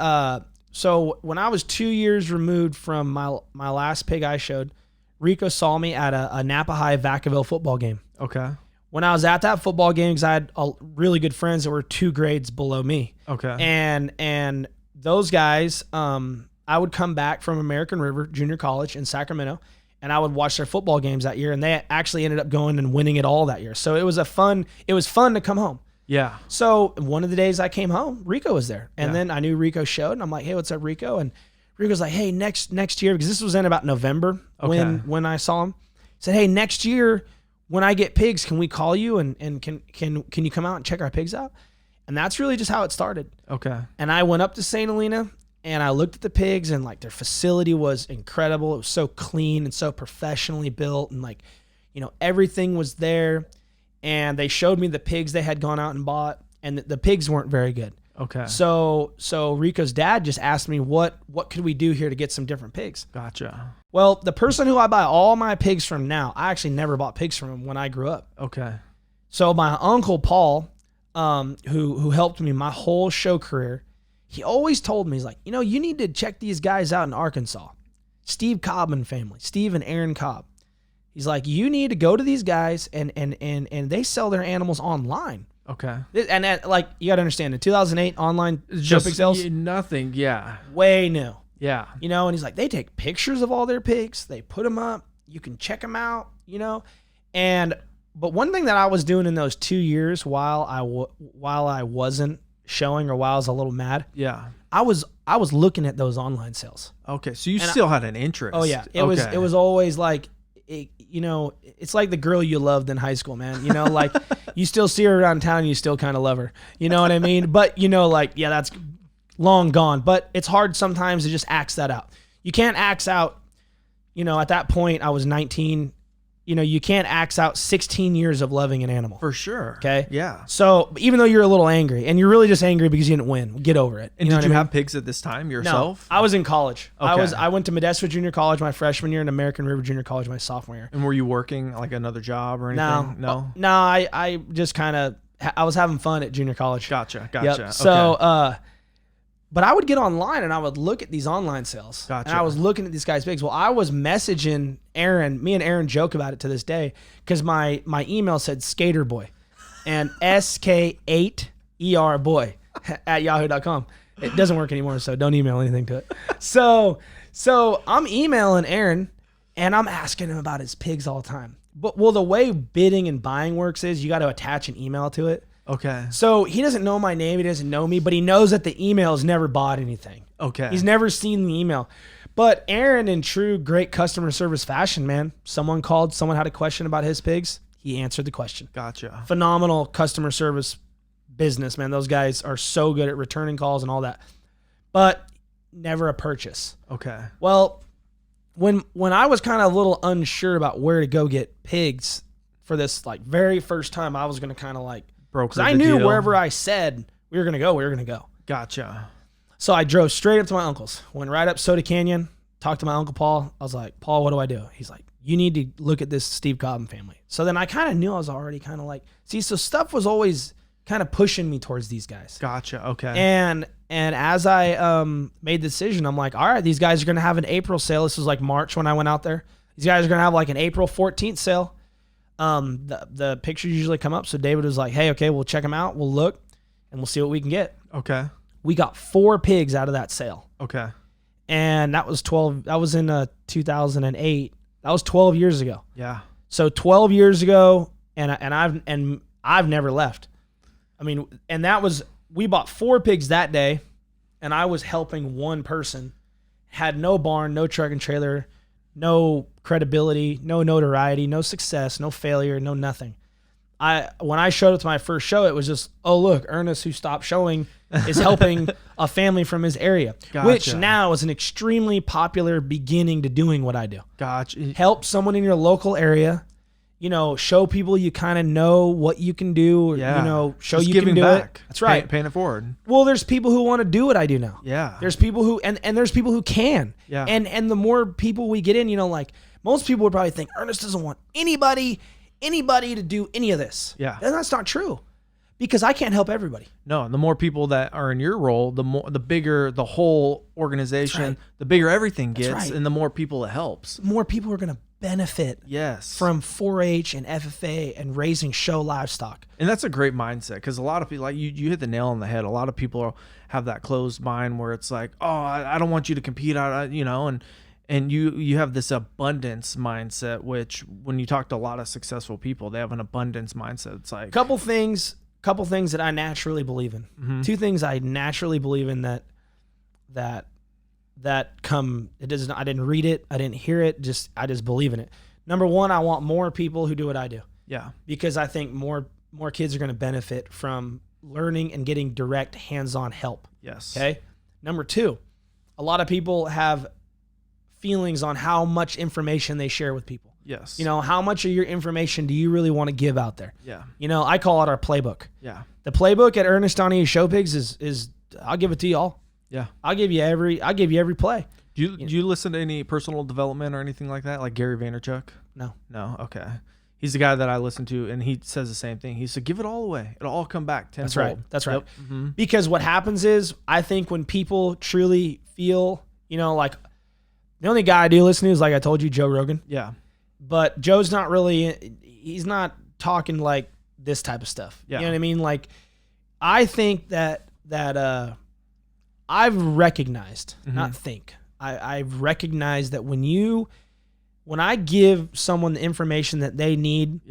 so when I was 2 years removed from my last pig I showed, Rico saw me at a Napa High Vacaville football game. Okay. When I was at that football game, because I had really good friends that were 2 grades below me. Okay. And those guys, I would come back from American River Junior College in Sacramento, and I would watch their football games that year, and they actually ended up going and winning it all that year. So it was fun to come home. Yeah. So one of the days I came home, Rico was there. And Yeah. then I knew Rico showed, and I'm like, hey, what's up, Rico? And Rico's like, hey, next year, because this was in about November when I saw him. He said, hey, next year when I get pigs, can we call you and can you come out and check our pigs out? And that's really just how it started. Okay. And I went up to St. Helena and I looked at the pigs, and like their facility was incredible. It was so clean and so professionally built, and like, everything was there. And they showed me the pigs they had gone out and bought, and the pigs weren't very good. Okay. So Rico's dad just asked me what could we do here to get some different pigs. Gotcha. Well, the person who I buy all my pigs from now, I actually never bought pigs from him when I grew up. Okay. So my uncle Paul, who helped me my whole show career, he always told me, he's like, you need to check these guys out in Arkansas. Steve Cobb and family, Steve and Aaron Cobb. He's like, you need to go to these guys and they sell their animals online. Okay. And that, like, you got to understand, in 2008, online show pig sales, nothing. Yeah. way new. Yeah. And he's like, they take pictures of all their pigs, they put them up, you can check them out, but one thing that I was doing in those 2 years while I wasn't showing, or while I was a little mad, Yeah. I was looking at those online sales. Okay. So you still had an interest. Oh yeah. It was always like, it's like the girl you loved in high school, man. Like you still see her around town and you still kind of love her. You know what I mean? But that's long gone. But it's hard sometimes to just axe that out. You can't axe out, at that point I was 19. You can't axe out 16 years of loving an animal. For sure. Okay. Yeah. So even though you're a little angry, and you're really just angry because you didn't win, get over it. And did you have pigs at this time yourself? No, I was in college. Okay. I went to Modesto Junior College my freshman year and American River Junior College my sophomore year. And were you working like another job or anything? No. No, I just kind of, I was having fun at junior college. Gotcha. Yep. So, but I would get online and I would look at these online sales. Gotcha. And I was looking at these guys' pigs. Well, I was messaging Aaron. Me and Aaron joke about it to this day because my email said Skater Boy and SK8ER boy at yahoo.com. It doesn't work anymore, so don't email anything to it. So I'm emailing Aaron and I'm asking him about his pigs all the time. But the way bidding and buying works is you got to attach an email to it. Okay. So he doesn't know my name. He doesn't know me, but he knows that the email's never bought anything. Okay. He's never seen the email. But Aaron, in true great customer service fashion, man, someone called, someone had a question about his pigs. He answered the question. Gotcha. Phenomenal customer service business, man. Those guys are so good at returning calls and all that. But never a purchase. Okay. Well, when I was kind of a little unsure about where to go get pigs for this like very first time, I was going to kind of like, because I knew wherever I said we were going to go, we were going to go. Gotcha. So I drove straight up to my uncle's, went right up Soda Canyon, talked to my Uncle Paul. I was like, Paul, what do I do? He's like, you need to look at this Steve Cobham family. So then I kind of knew I was already kind of like, so stuff was always kind of pushing me towards these guys. Gotcha. Okay. And as I made the decision, I'm like, all right, these guys are going to have an April sale. This was like March when I went out there. These guys are going to have like an April 14th sale. The pictures usually come up. So David was like, hey, okay, we'll check them out. We'll look and we'll see what we can get. Okay. We got 4 pigs out of that sale. Okay. And that was 12. That was in 2008. That was 12 years ago. Yeah. So 12 years ago, and I've never left. I mean, and that was, we bought 4 pigs that day, and I was helping one person. Had no barn, no truck and trailer, no credibility, no notoriety, no success, no failure, no nothing. When I showed up to my first show, it was just, oh, look, Ernest, who stopped showing, is helping a family from his area, Gotcha. Which now is an extremely popular beginning to doing what I do. Gotcha. Help someone in your local area, show people you kind of know what you can do, show just you giving can do back. it. That's right. Paying it forward. Well, there's people who want to do what I do now. Yeah. There's people who, and there's people who can. Yeah. And the more people we get in, like most people would probably think Ernest doesn't want anybody to do any of this. Yeah. And that's not true, because I can't help everybody. No, and the more people that are in your role, the bigger the whole organization, right. the bigger everything gets, right. and the more people it helps. More people are going to benefit Yes. from 4-H and FFA and raising show livestock. And that's a great mindset, because a lot of people, like you hit the nail on the head. A lot of people have that closed mind where it's like, oh, I don't want you to compete, and you have this abundance mindset, which when you talk to a lot of successful people, they have an abundance mindset. It's like couple things that I naturally believe in. Mm-hmm. 2 things I naturally believe in that come, it doesn't, I didn't read it, I didn't hear it, I just believe in it. Number 1, I want more people who do what I do. Yeah. Because I think more kids are going to benefit from learning and getting direct hands-on help. Yes. Okay. Number 2, a lot of people have feelings on how much information they share with people. Yes. How much of your information do you really want to give out there? Yeah. I call it our playbook. Yeah. The playbook at Ernest Donohoe Show Pigs is I'll give it to y'all. Yeah. I'll give you every play. Do you listen to any personal development or anything like that, like Gary Vaynerchuk? No. Okay. He's the guy that I listen to, and he says the same thing. He said, give it all away. It'll all come back tenfold. That's right. Yep. Mm-hmm. Because what happens is, I think when people truly feel, like the only guy I do listen to is, like I told you, Joe Rogan. Yeah. But Joe's he's not talking like this type of stuff. Yeah. You know what I mean? Like, I think that I've recognized, Mm-hmm. not think, I've recognized that when I give someone the information that they need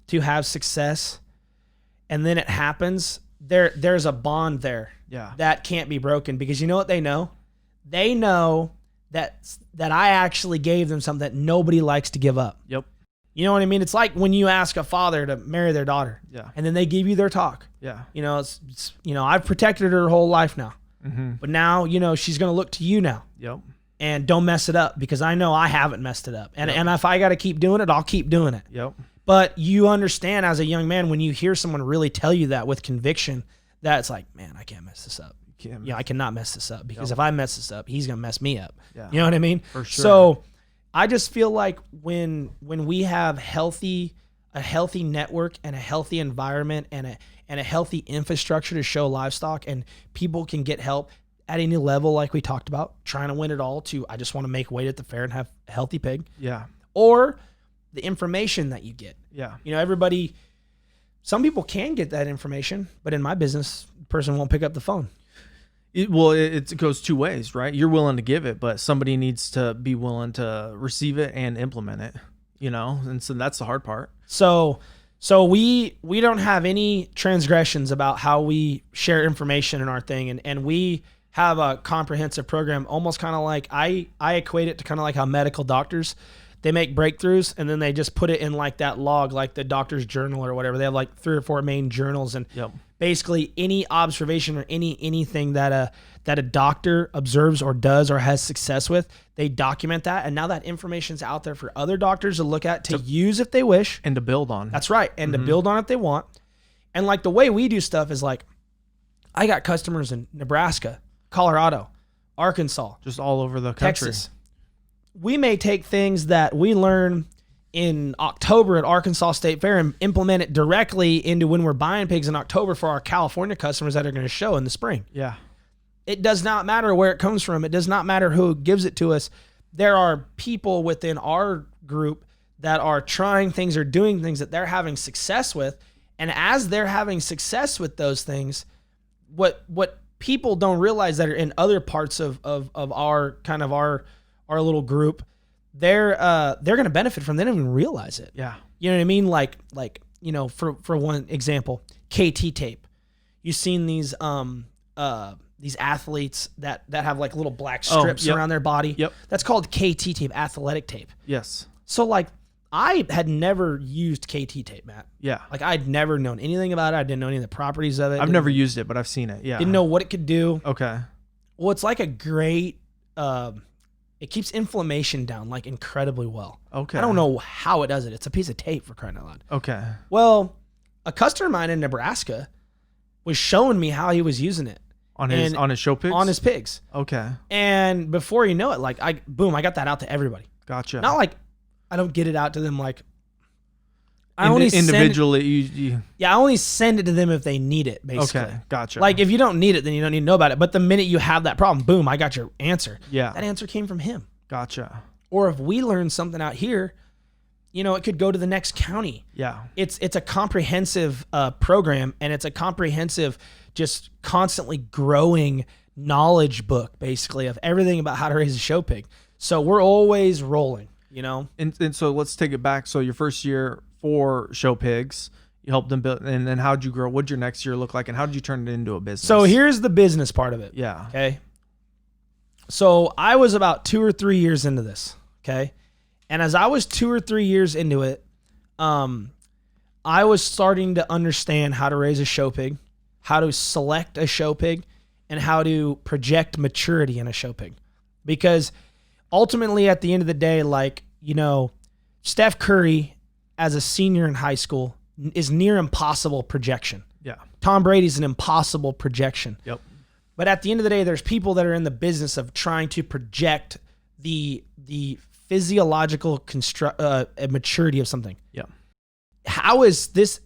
to have success, and then it happens, there's a bond there that can't be broken, because you know what they know? They know that I actually gave them something that nobody likes to give up. Yep. You know what I mean? It's like when you ask a father to marry their daughter, and then they give you their talk. Yeah. It's I've protected her whole life now, Mm-hmm. but now she's gonna look to you now. Yep. And don't mess it up, because I know I haven't messed it up. And if I got to keep doing it, I'll keep doing it. Yep. But you understand, as a young man, when you hear someone really tell you that with conviction, that it's like, man, I can't mess this up. I cannot mess this up, because if I mess this up, he's going to mess me up. Yeah. You know what I mean? For sure. So I just feel like when we have a healthy network and a healthy environment and a healthy infrastructure to show livestock, and people can get help at any level, like we talked about, trying to win it all, to I just want to make weight at the fair and have a healthy pig. Yeah. Or the information that you get. Yeah. Some people can get that information, but in my business, the person won't pick up the phone. It goes 2 ways, right? You're willing to give it, but somebody needs to be willing to receive it and implement it, and so that's the hard part. So we don't have any transgressions about how we share information in our thing, and we have a comprehensive program, almost kind of like I equate it to kind of like how medical doctors, they make breakthroughs, and then they just put it in like that log, like the doctor's journal or whatever. They have like 3 or 4 main journals, and basically any observation or anything that a doctor observes or does or has success with, they document that, and now that information's out there for other doctors to look at, to use if they wish, and to build on. That's right, and to build on if they want. And like the way we do stuff is like, I got customers in Nebraska, Colorado, Arkansas, just all over the country. Texas. We may take things that we learn in October at Arkansas State Fair and implement it directly into when we're buying pigs in October for our California customers that are going to show in the spring. Yeah. It does not matter where it comes from. It does not matter who gives it to us. There are people within our group that are trying things or doing things that they're having success with. And as they're having success with those things, what people don't realize that are in other parts of our kind of our little group, they're going to benefit from. They don't even realize it. Yeah. You know what I mean? Like, you know, for one example, KT tape. You've seen these athletes that have like little black strips around their body. Yep. That's called KT tape, athletic tape. Yes. So like, I had never used KT tape, Matt. Yeah. Like I'd never known anything about it. I didn't know any of the properties of it. I've never used it, but I've seen it. Yeah. Didn't know what it could do. Okay. Well, it's like a great, it keeps inflammation down like incredibly well. Okay. I don't know how it does it. It's a piece of tape, for crying out loud. Okay. Well, a customer of mine in Nebraska was showing me how he was using it. On his show pigs? On his pigs. Okay. And before you know it, like I got that out to everybody. Gotcha. Not like I don't get it out to them like I only individually. I only send it to them if they need it, basically. Okay, gotcha. Like if you don't need it, then you don't need to know about it. But the minute you have that problem, boom, I got your answer. Yeah. That answer came from him. Gotcha. Or if we learn something out here, you know, it could go to the next county. Yeah. It's a comprehensive program, and it's a comprehensive, just constantly growing knowledge book, basically, of everything about how to raise a show pig. So we're always rolling, you know? And so let's take it back. So your first year for show pigs, you helped them build, and then how'd you grow? What'd your next year look like, and how did you turn it into a business? So here's the business part of it. Yeah. Okay. So I was about 2 or 3 years into this. Okay. And as I was 2 or 3 years into it, I was starting to understand how to raise a show pig, how to select a show pig, and how to project maturity in a show pig. Because ultimately, at the end of the day, like, you know, Steph Curry as a senior in high school is near impossible projection. Yeah. Tom Brady's an impossible projection. Yep. But at the end of the day, there's people that are in the business of trying to project the physiological maturity of something. Yeah. How is this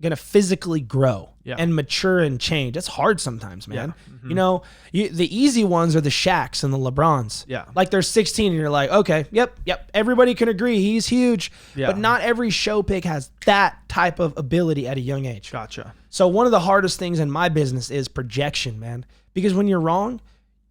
going to physically grow and mature and change? It's hard sometimes, man. Yeah. Mm-hmm. You know, the easy ones are the Shaqs and the LeBrons. Yeah. Like they're 16 and you're like, okay, yep. Everybody can agree he's huge. Yeah. But not every show pig has that type of ability at a young age. Gotcha. So one of the hardest things in my business is projection, man. Because when you're wrong,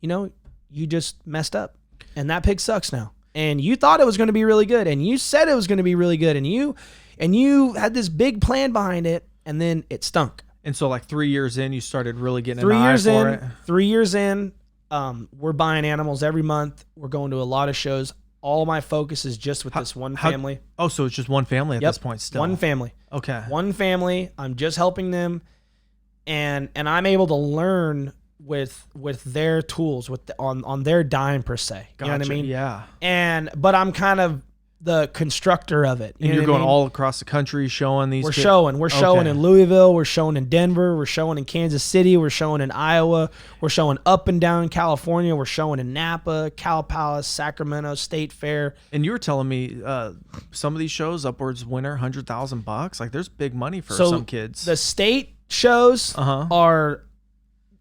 you know, you just messed up. And that pig sucks now. And you thought it was going to be really good. And you said it was going to be really good. And you had this big plan behind it. And then it stunk. And so like 3 years in, you started really getting an eye for it? 3 years in, we're buying animals every month. We're going to a lot of shows. All my focus is just with this one family. So it's just one family at this point still? One family. Okay. One family. I'm just helping them. And I'm able to learn with their tools, on their dime per se. You know what I mean? Yeah. But I'm kind of the constructor of it. And you're going all across the country showing these. We're showing in Louisville. We're showing in Denver. We're showing in Kansas City. We're showing in Iowa. We're showing up and down California. We're showing in Napa, Cal Palace, Sacramento State Fair. And you were telling me some of these shows upwards winner $100,000. Like there's big money for some kids. The state shows are.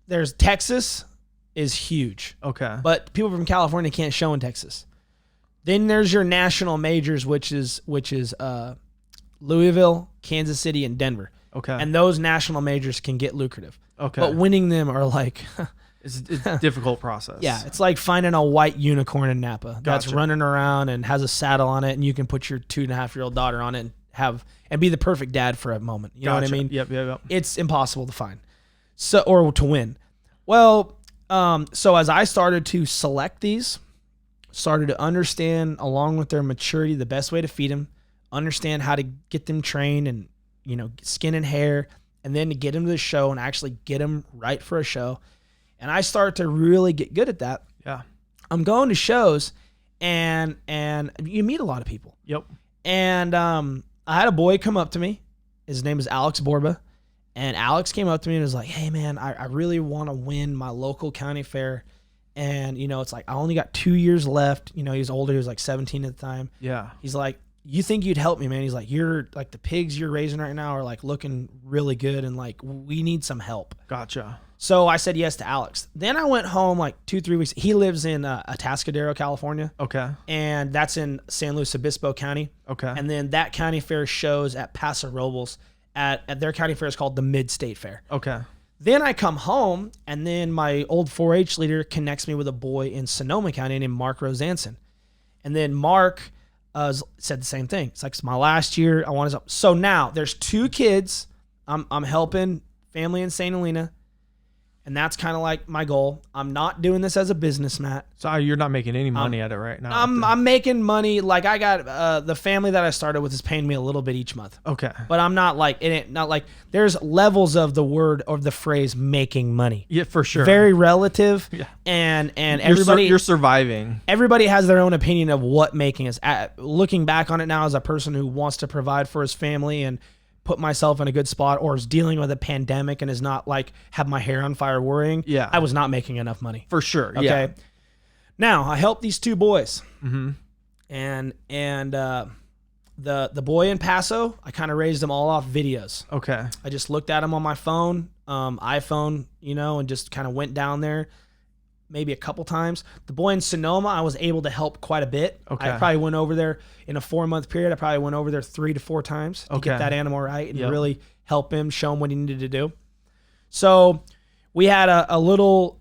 There's Texas is huge. Okay. But people from California can't show in Texas. Then there's your national majors, which is Louisville, Kansas City, and Denver. Okay. And those national majors can get lucrative. Okay. But winning them are like it's a difficult process. Yeah, it's like finding a white unicorn in Napa that's running around and has a saddle on it, and you can put your 2.5-year-old daughter on it and be the perfect dad for a moment. You know what I mean? Yep. It's impossible to find. Or to win. Well, so as I started to select these, started to understand, along with their maturity, the best way to feed them, understand how to get them trained and, skin and hair, and then to get them to the show and actually get them right for a show. And I start to really get good at that. Yeah. I'm going to shows and you meet a lot of people. Yep. And I had a boy come up to me. His name is Alex Borba. And Alex came up to me and was like, hey, man, I really want to win my local county fair. And, it's like I only got 2 years left. He was older. He was like 17 at the time. Yeah. He's like, you think you'd help me, man? He's like, you're like the pigs you're raising right now are like looking really good. And like, we need some help. Gotcha. So I said yes to Alex. Then I went home like 2-3 weeks. He lives in Atascadero, California. Okay. And that's in San Luis Obispo County. Okay. And then that county fair shows at Paso Robles at their county fair is called the Mid-State Fair. Okay. Then I come home, and then my old 4-H leader connects me with a boy in Sonoma County named Mark Rosanson. And then Mark said the same thing. It's like, it's my last year. I want to. So now there's 2 kids. I'm helping family in St. Helena. And that's kind of like my goal. I'm not doing this as a business, Matt. So you're not making any money at it right now? I'm making money. Like I got the family that I started with is paying me a little bit each month. Okay. But I'm not like not like there's levels of the word or the phrase making money. Yeah, for sure. Very relative. Yeah. And everybody you're surviving. Everybody has their own opinion of what making is. Looking back on it now as a person who wants to provide for his family and put myself in a good spot, or is dealing with a pandemic and is not like have my hair on fire worrying. Yeah. I was not making enough money. For sure. Okay. Yeah. Now I helped these 2 boys. Mm-hmm. And the boy in Paso, I kind of raised them all off videos. Okay. I just looked at them on my phone, iPhone, and just kind of went down there maybe a couple times. The boy in Sonoma, I was able to help quite a bit. Okay. I probably went over there in a 4-month period. I probably went over there 3 to 4 times to get that animal right and really help him, show him what he needed to do. So we had a little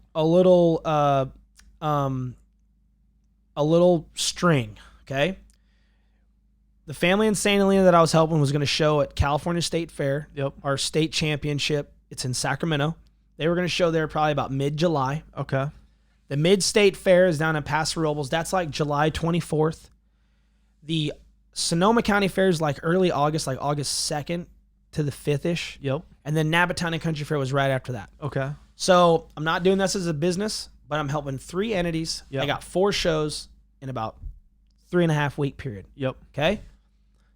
string. Okay. The family in St. Helena that I was helping was going to show at California State Fair. Yep. Our state championship. It's in Sacramento. They were going to show there probably about mid-July. Okay. The Mid-State Fair is down in Paso Robles. That's like July 24th. The Sonoma County Fair is like early August, like August 2nd to the 5th-ish. Yep. And then Napa Town and Country Fair was right after that. Okay. So I'm not doing this as a business, but I'm helping 3 entities. Yep. I got 4 shows in about 3.5 week period. Yep. Okay.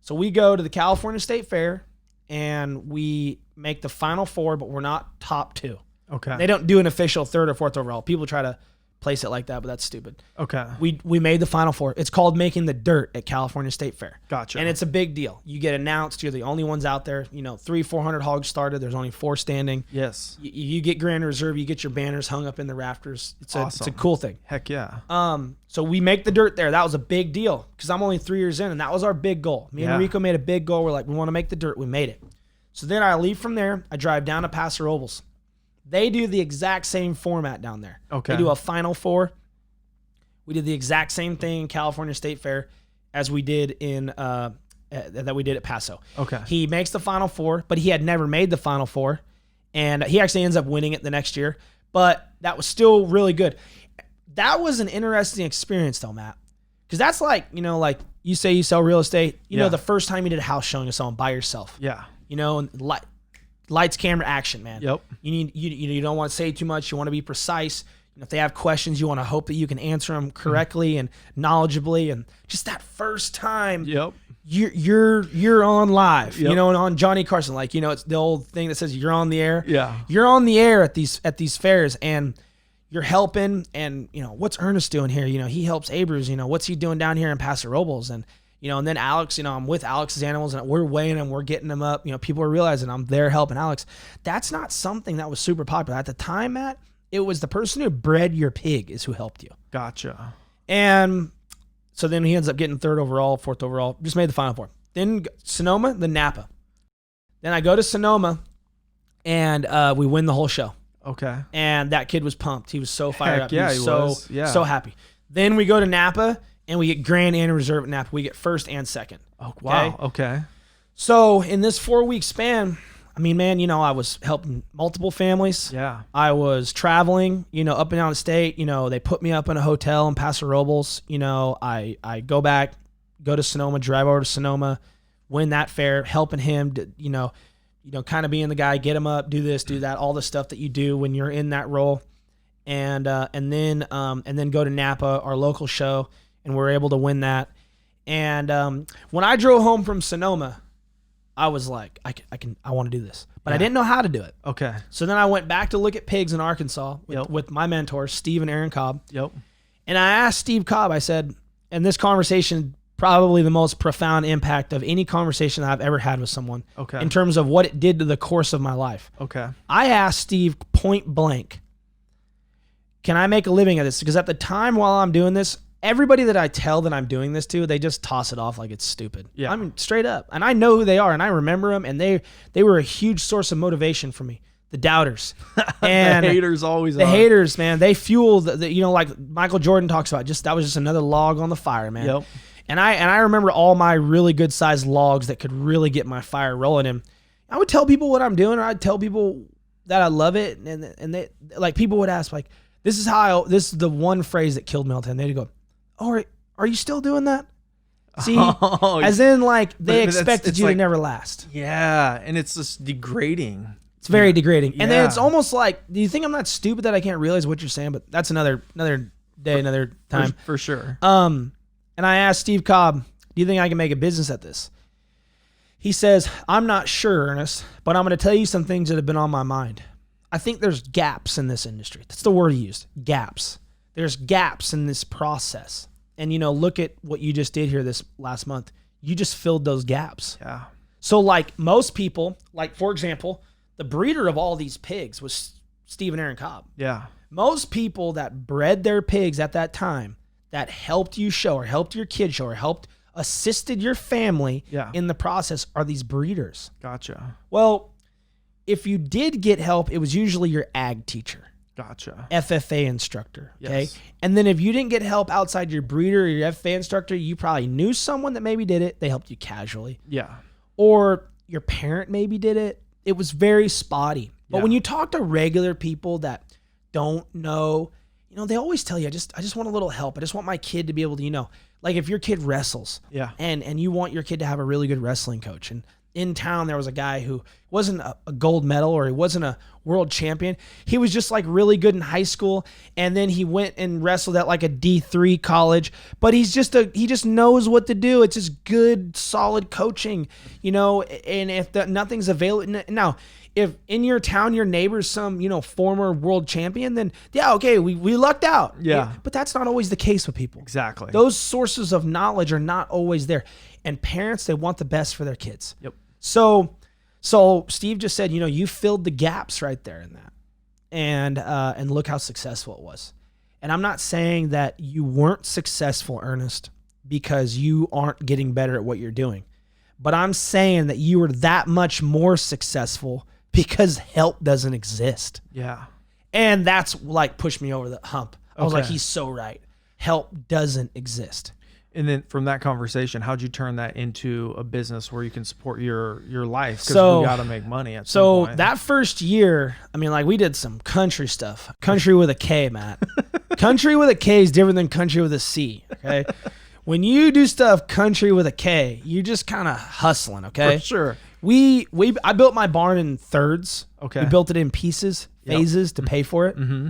So we go to the California State Fair and we make the final 4, but we're not top 2. Okay. They don't do an official 3rd or 4th overall. People try to place it like that, but that's stupid. Okay. We made the final 4. It's called making the dirt at California State Fair. Gotcha. And it's a big deal. You get announced. You're the only ones out there. 300-400 hogs started. There's only 4 standing. Yes. You get grand reserve. You get your banners hung up in the rafters. It's awesome. It's a cool thing. Heck yeah. So we make the dirt there. That was a big deal because I'm only 3 years in, and that was our big goal. Me and Rico made a big goal. We're like, we want to make the dirt. We made it. So then I leave from there. I drive down to Paso Robles. They do the exact same format down there. Okay. They do a final 4. We did the exact same thing in California State Fair as we did that we did at Paso. Okay. He makes the final 4, but he had never made the final 4, and he actually ends up winning it the next year. But that was still really good. That was an interesting experience, though, Matt, because that's like like you say you sell real estate. You know, the first time you did a house showing of someone by yourself. Yeah. And lights, camera, action, man. Yep. You don't want to say too much. You want to be precise. If they have questions, you want to hope that you can answer them correctly and knowledgeably. And just that first time, Yep. you're on live, Yep. and on Johnny Carson, it's the old thing that says you're on the air. Yeah. You're on the air at these fairs, and you're helping. And what's Ernest doing here? He helps Abrams. What's he doing down here in Paso Robles? And and then Alex, I'm with Alex's animals and we're weighing them, we're getting them up. People are realizing I'm there helping Alex. That's not something that was super popular at the time, Matt. It was the person who bred your pig is who helped you. Gotcha. And so then he ends up getting 3rd overall, 4th overall, just made the final 4. Then Sonoma, the Napa. Then I go to Sonoma and we win the whole show. Okay. And that kid was pumped. He was so fired up. Yeah, he was so happy. Then we go to Napa and we get grand and reserve at Napa. We get 1st and 2nd. Oh, wow. Okay. So in this 4-week span, I mean, man, I was helping multiple families. Yeah. I was traveling, up and down the state. They put me up in a hotel in Paso Robles. I go to Sonoma, drive over to Sonoma, win that fair, helping him, kind of being the guy, get him up, do this, do that, all the stuff that you do when you're in that role. And then go to Napa, our local show, and we're able to win that. And when I drove home from Sonoma, I was like, I want to do this, but I didn't know how to do it. Okay. So then I went back to look at pigs in Arkansas with my mentors, Steve and Aaron Cobb. Yep. And I asked Steve Cobb, I said, and this conversation, probably the most profound impact of any conversation that I've ever had with someone. Okay. In terms of what it did to the course of my life. Okay. I asked Steve point blank, can I make a living at this? Because at the time while I'm doing this, everybody that I tell that I'm doing this to, they just toss it off like it's stupid. Yeah. I mean, straight up. And I know who they are, and I remember them, and they were a huge source of motivation for me. The doubters. And the haters always the are. haters, man, they fuel like Michael Jordan talks about, that was just another log on the fire, man. Yep. And I remember all my really good sized logs that could really get my fire rolling. And I would tell people what I'm doing, or I'd tell people that I love it. And they, like, people would ask, like, this is the one phrase that killed me all the time. They'd go, all right, are you still doing that? See, as in, like, they expected you to never last. Yeah, and it's just degrading. It's very degrading. And then it's almost like, do you think I'm not stupid that I can't realize what you're saying? But that's another day, another time. For sure. And I asked Steve Cobb, do you think I can make a business at this? He says, I'm not sure, Ernest, but I'm going to tell you some things that have been on my mind. I think there's gaps in this industry. That's the word he used, gaps. There's gaps in this process. And, look at what you just did here this last month. You just filled those gaps. Yeah. So, like, most people, like, for example, the breeder of all these pigs was Steve and Aaron Cobb. Yeah. Most people that bred their pigs at that time, that helped you show, or helped your kid show, or assisted your family in the process, are these breeders. Gotcha. Well, if you did get help, it was usually your ag teacher. Gotcha. FFA instructor. Okay. Yes. And then if you didn't get help outside your breeder or your FFA instructor, you probably knew someone that maybe did it. They helped you casually. Yeah. Or your parent maybe did it. It was very spotty. But when you talk to regular people that don't know, they always tell you, I just want a little help. I just want my kid to be able to, like, if your kid wrestles and you want your kid to have a really good wrestling coach. And in town, there was a guy who wasn't a gold medal, or he wasn't a world champion. He was just, like, really good in high school. And then he went and wrestled at, like, a D3 college, but he just knows what to do. It's just good, solid coaching, and if nothing's available now, if in your town, your neighbor's some, former world champion, then okay, we lucked out. Yeah. But that's not always the case with people. Exactly. Those sources of knowledge are not always there. And parents, they want the best for their kids. Yep. So Steve just said, you filled the gaps right there in that. And look how successful it was. And I'm not saying that you weren't successful, Ernest, because you aren't getting better at what you're doing. But I'm saying that you were that much more successful because help doesn't exist. Yeah. And that's, like, pushed me over the hump. I was like, he's so right. Help doesn't exist. And then from that conversation, how'd you turn that into a business where you can support your life? Because we got to make money at some point. That first year, I mean, like, we did some country stuff. Country with a K, Matt. Country with a K is different than country with a C, okay? When you do stuff country with a K, you're just kind of hustling, okay? For sure. I built my barn in thirds. Okay. We built it in pieces, phases to pay for it. Mm-hmm.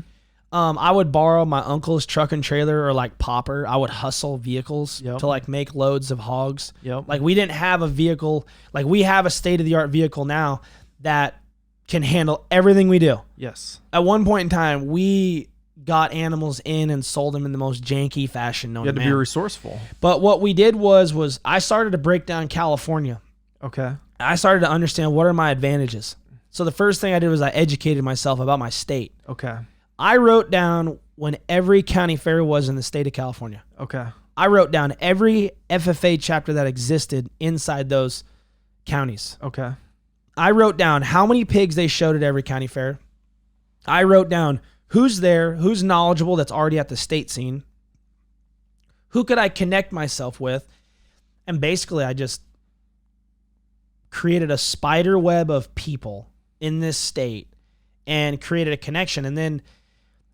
I would borrow my uncle's truck and trailer, or, like, popper. I would hustle vehicles to, like, make loads of hogs. Yep. Like, we didn't have a vehicle. Like, we have a state-of-the-art vehicle now that can handle everything we do. Yes. At one point in time, we got animals in and sold them in the most janky fashion known to man. You had to be resourceful. But what we did was I started to break down California. Okay. I started to understand, what are my advantages. So the first thing I did was I educated myself about my state. Okay. I wrote down when every county fair was in the state of California. Okay. I wrote down every FFA chapter that existed inside those counties. Okay. I wrote down how many pigs they showed at every county fair. I wrote down who's there, who's knowledgeable that's already at the state scene. Who could I connect myself with? And basically, I just created a spider web of people in this state and created a connection. And then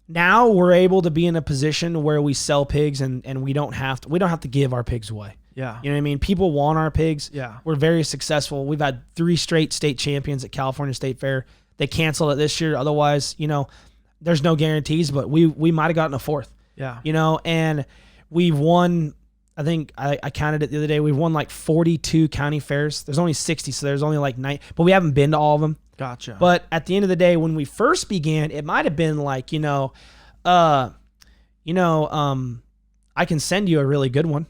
now we're able to be in a position where we sell pigs and we don't have to give our pigs away. Yeah. You know what I mean? People want our pigs. Yeah. We're very successful. We've had 3 straight state champions at California State Fair. They canceled it this year. Otherwise, there's no guarantees, but we might have gotten a 4th. Yeah. And we've won, I think I counted it the other day. We've won like 42 county fairs. There's only 60, so there's only like 9, but we haven't been to all of them. Gotcha. But at the end of the day, when we first began, it might have been like, I can send you a really good one,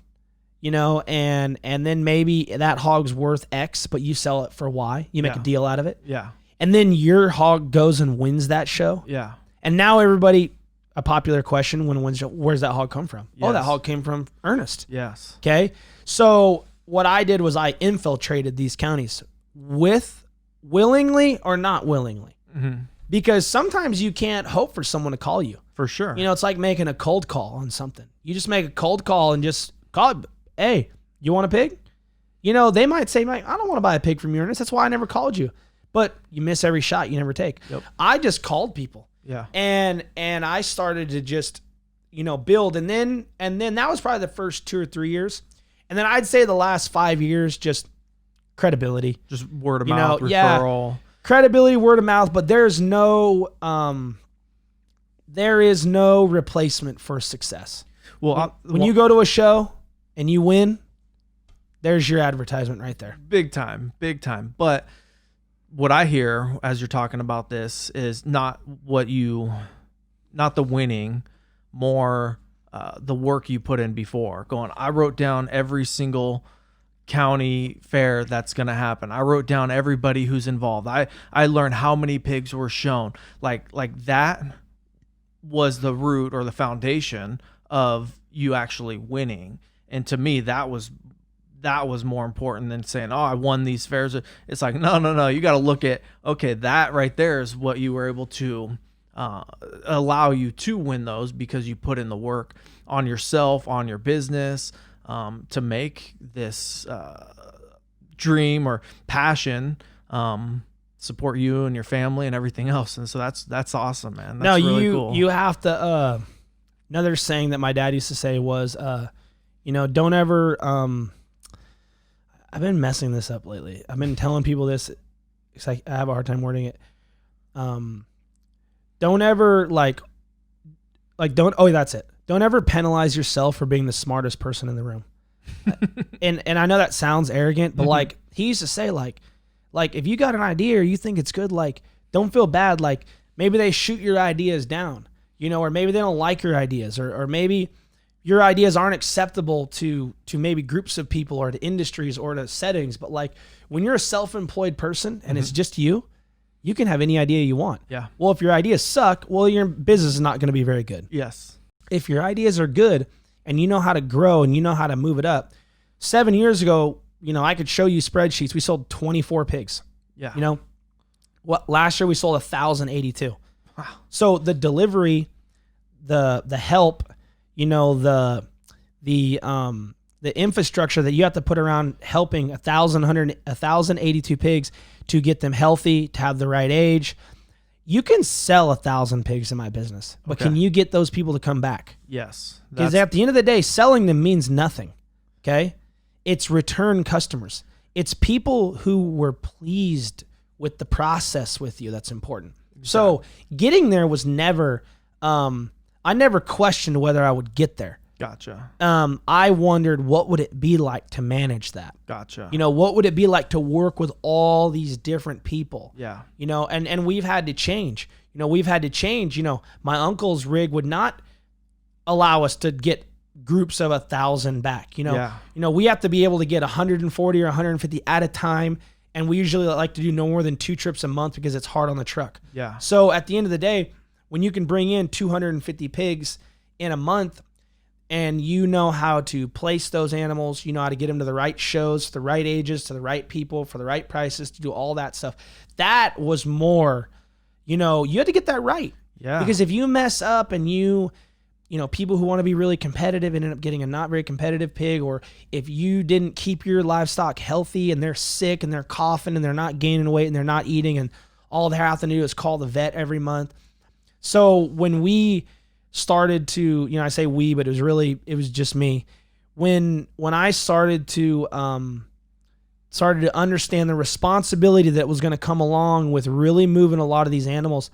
and then maybe that hog's worth X, but you sell it for Y. You make a deal out of it. Yeah. And then your hog goes and wins that show. Yeah. And now everybody, a popular question when it wins, where's that hog come from? Yes. Oh, that hog came from Ernest. Yes. Okay. So what I did was I infiltrated these counties willingly or not willingly. Mm-hmm. Because sometimes you can't hope for someone to call you. For sure. It's like making a cold call on something. You just make a cold call and just call it. Hey, you want a pig? They might say, I don't want to buy a pig from you, Ernest. That's why I never called you. But you miss every shot you never take. Yep. I just called people. Yeah. And I started to just, build. And then that was probably the first 2 or 3 years. And then I'd say the last 5 years, just credibility. Just word of mouth, referral. Yeah, credibility, word of mouth, but there is no replacement for success. Well, when you go to a show and you win, there's your advertisement right there. Big time. But what I hear as you're talking about this is not the winning, more the work you put in before. I wrote down every single county fair that's going to happen. I wrote down everybody who's involved. I learned how many pigs were shown. Like that was the root or the foundation of you actually winning. And to me, that was more important than saying, I won these fairs. It's like, no. You got to look at, okay, that right there is what you were able to allow you to win those because you put in the work on yourself, on your business, to make this dream or passion support you and your family and everything else. And so that's awesome, man. That's really cool. You have to, another saying that my dad used to say was, don't ever, I've been messing this up lately. I've been telling people this because I have a hard time wording it. Don't ever that's it. Don't ever penalize yourself for being the smartest person in the room. and I know that sounds arrogant, but like he used to say, like if you got an idea or you think it's good, like don't feel bad. Like maybe they shoot your ideas down, or maybe they don't like your ideas, or maybe your ideas aren't acceptable to maybe groups of people or to industries or to settings. But like when you're a self-employed person and it's just you can have any idea you want. Yeah. Well, if your ideas suck, well, your business is not going to be very good. Yes. If your ideas are good and you know how to grow and you know how to move it up. 7 years ago, I could show you spreadsheets. We sold 24 pigs. Yeah. Last year we sold 1,082. Wow. So the delivery, the help, the infrastructure that you have to put around helping 1,082 pigs to get them healthy, to have the right age. You can sell 1,000 pigs in my business, but can you get those people to come back? Yes. Because at the end of the day, selling them means nothing. Okay. It's return customers. It's people who were pleased with the process with you. That's important. Exactly. So getting there was never, I never questioned whether I would get there. Gotcha. I wondered what would it be like to manage that. Gotcha. What would it be like to work with all these different people? Yeah. And we've had to change. My uncle's rig would not allow us to get groups of 1,000 back. We have to be able to get 140 or 150 at a time. And we usually like to do no more than 2 trips a month because it's hard on the truck. Yeah. So at the end of the day, when you can bring in 250 pigs in a month and you know how to place those animals, you know how to get them to the right shows, to the right ages, to the right people, for the right prices, to do all that stuff. That was more, you had to get that right. Yeah. Because if you mess up and you people who want to be really competitive and end up getting a not very competitive pig, or if you didn't keep your livestock healthy and they're sick and they're coughing and they're not gaining weight and they're not eating, and all they have to do is call the vet every month. So when we started to, I say we, but it was just me. When I started to understand the responsibility that was going to come along with really moving a lot of these animals,